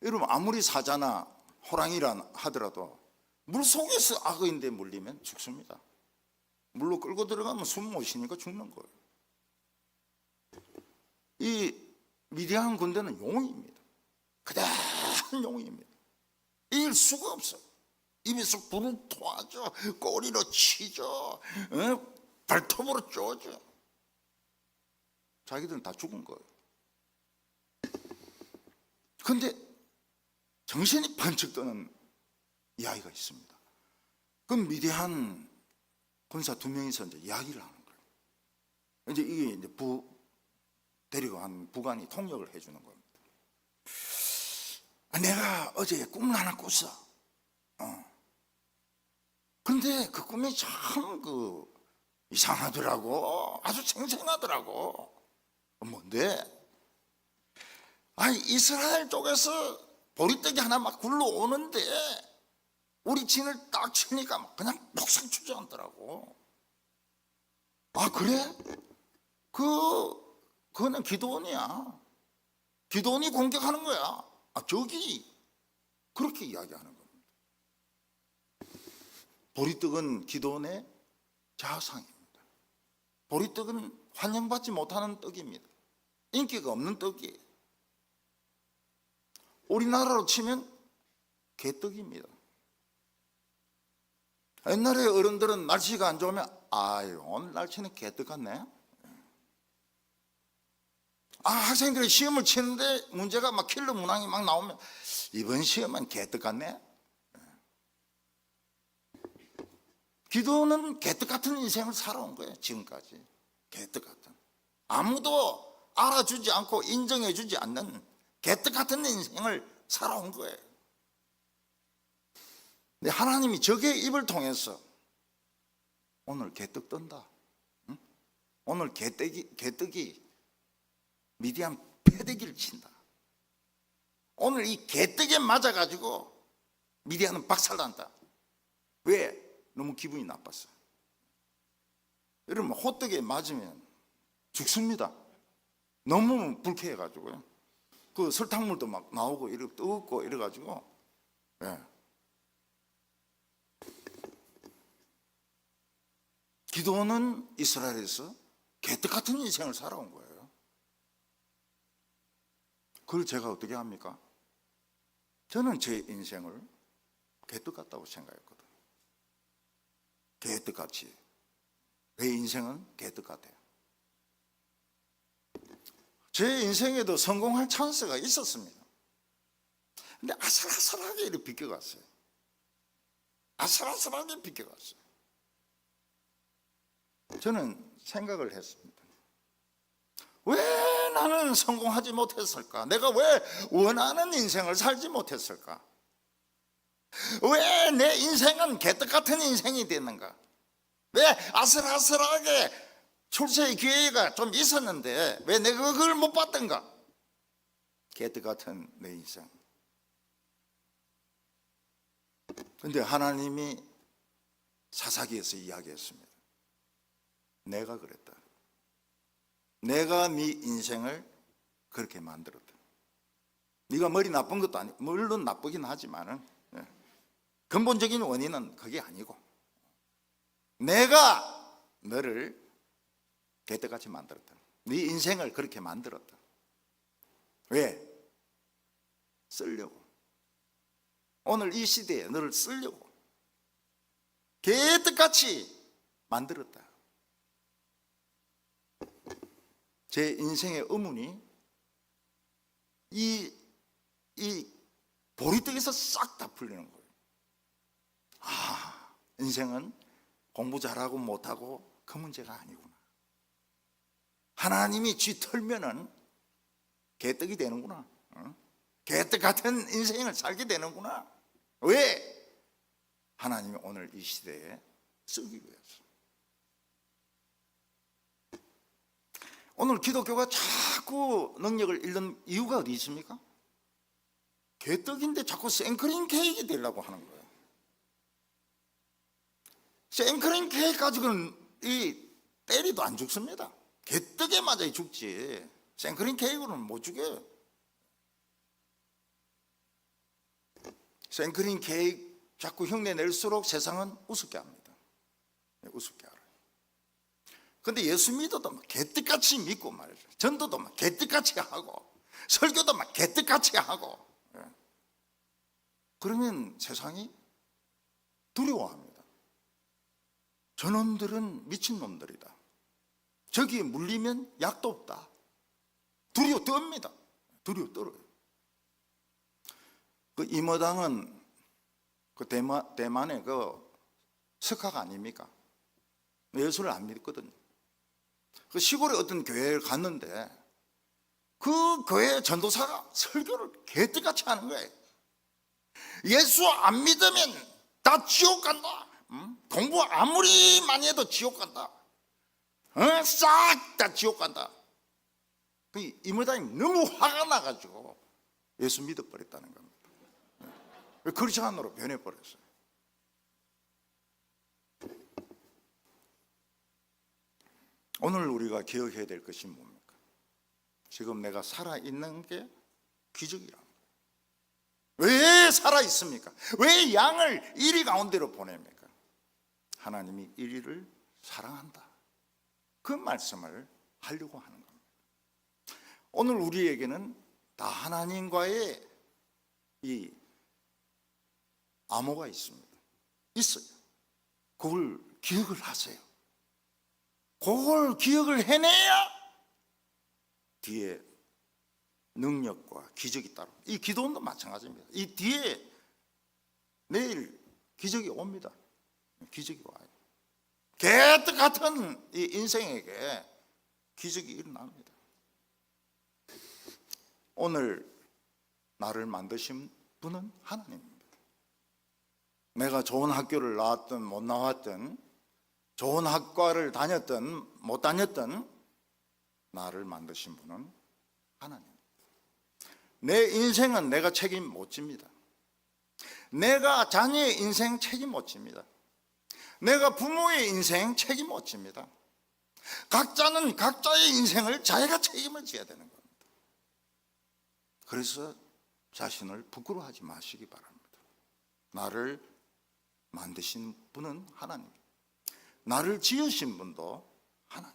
여러분, 아무리 사자나 호랑이라 하더라도 물속에서 악어인데 물리면 죽습니다. 물로 끌고 들어가면 숨 못 쉬니까 죽는 거예요. 이 미디안 군대는 용입니다. 그대한 용입니다. 이길 수가 없어. 입에서 불을 토하죠. 꼬리로 치죠. 발톱으로 쪼죠. 자기들은 다 죽은 거예요. 그런데 정신이 번쩍 드는 이야기가 있습니다. 그 미디안 군사 2명이서 이제 이야기를 하는 거예요. 이제 이게 이제 데리고 간 부관이 통역을 해주는 겁니다. 내가 어제 꿈을 하나 꿨어. 그런데 그 꿈이 참 이상하더라고. 아주 생생하더라고. 뭔데? 이스라엘 쪽에서 보리떡이 하나 막 굴러오는데 우리 진을 딱 치니까 막 그냥 폭삭 주저앉더라고. 그래? 그거는 기드온이야. 기드온이 공격하는 거야. 저기 그렇게 이야기하는 겁니다. 보리떡은 기드온의 자상입니다. 보리떡은 환영받지 못하는 떡입니다. 인기가 없는 떡이에요. 우리나라로 치면 개떡입니다. 옛날에 어른들은 날씨가 안 좋으면 오늘 날씨는 개떡 같네. 학생들이 시험을 치는데 문제가 막 킬러 문항이 막 나오면 이번 시험은 개떡 같네. 기도는 개떡 같은 인생을 살아온 거예요. 지금까지 개떡 같은, 아무도 알아주지 않고 인정해주지 않는 개떡 같은 인생을 살아온 거예요. 근데 하나님이 적의 입을 통해서 오늘 개떡 뜬다. 오늘 개떡이 미디안 패대기를 친다. 오늘 이 개떡에 맞아가지고 미디안은 박살난다. 왜? 너무 기분이 나빴어. 여러분, 호떡에 맞으면 죽습니다. 너무 불쾌해가지고요. 그 설탕물도 막 나오고 이렇게 뜨겁고 이래가지고. 기드온은 이스라엘에서 개떡 같은 인생을 살아온 거예요. 그걸 제가 어떻게 합니까? 저는 제 인생을 개떡 같다고 생각했거든요. 개떡같이. 내 인생은 개떡 같아요. 제 인생에도 성공할 찬스가 있었습니다. 근데 아슬아슬하게 이렇게 비껴갔어요. 아슬아슬하게 비껴갔어요. 저는 생각을 했습니다. 왜 나는 성공하지 못했을까? 내가 왜 원하는 인생을 살지 못했을까? 왜 내 인생은 개떡 같은 인생이 됐는가? 왜 아슬아슬하게 출세의 기회가 좀 있었는데 왜 내가 그걸 못 봤던가? 개떡 같은 내 인생. 그런데 하나님이 사사기에서 이야기했습니다. 내가 그랬다. 내가 네 인생을 그렇게 만들었다. 네가 머리 나쁜 것도 아니고, 물론 나쁘긴 하지만은 근본적인 원인은 그게 아니고 내가 너를 개떡같이 만들었다. 네 인생을 그렇게 만들었다. 왜? 쓰려고. 오늘 이 시대에 너를 쓰려고. 개의 뜻같이 만들었다. 제 인생의 의문이 이 보리떡에서 싹 다 풀리는 거예요. 아, 인생은 공부 잘하고 못하고 그 문제가 아니구나. 하나님이 쥐 털면은 개떡이 되는구나. 개떡 같은 인생을 살게 되는구나. 왜? 하나님이 오늘 이 시대에 쓰기 위해서. 오늘 기독교가 자꾸 능력을 잃는 이유가 어디 있습니까? 개떡인데 자꾸 생크림 케이크 되려고 하는 거예요. 생크림 케이크 가지고는 이 때리도 안 죽습니다. 개떡에 맞아 죽지 생크림 케이크는 못 죽여요. 생크림 케이크 자꾸 흉내 낼수록 세상은 우습게 합니다. 우습게 알아요. 근데 예수 믿어도 막 개떡같이 믿고 말이죠. 전도도 막 개떡같이 하고 설교도 막 개떡같이 하고, 그러면 세상이 두려워합니다. 저놈들은 미친놈들이다. 저기에 물리면 약도 없다. 두려워 떱니다. 두려워 떨어요. 그 이모당은 그 대만의 그 석학 아닙니까? 예수를 안 믿거든요. 그 시골에 어떤 교회를 갔는데 그 교회 전도사가 설교를 개떡같이 하는 거예요. 예수 안 믿으면 다 지옥 간다. 공부 아무리 많이 해도 지옥 간다. 싹 다 지옥 간다. 그 이모당이 너무 화가 나가지고 예수 믿어버렸다는 겁니다. 크리스찬으로 변해버렸어요. 오늘 우리가 기억해야 될 것이 뭡니까? 지금 내가 살아있는 게 기적이라. 왜 살아있습니까? 왜 양을 이리 가운데로 보냅니까? 하나님이 이리를 사랑한다. 그 말씀을 하려고 하는 겁니다. 오늘 우리에게는 다 하나님과의 이 암호가 있습니다. 있어요. 그걸 기억을 하세요. 그걸 기억을 해내야 뒤에 능력과 기적이 따로. 이 기도원도 마찬가지입니다. 이 뒤에 내일 기적이 옵니다. 기적이 와요. 개떡 같은 이 인생에게 기적이 일어납니다. 오늘 나를 만드신 분은 하나님입니다. 내가 좋은 학교를 나왔든 못 나왔든, 좋은 학과를 다녔든 못 다녔든, 나를 만드신 분은 하나님입니다. 내 인생은 내가 책임 못 집니다. 내가 자녀의 인생 책임 못 집니다. 내가 부모의 인생 책임 못 집니다. 각자는 각자의 인생을 자기가 책임을 져야 되는 겁니다. 그래서 자신을 부끄러워하지 마시기 바랍니다. 나를 만드신 분은 하나님, 나를 지으신 분도 하나님.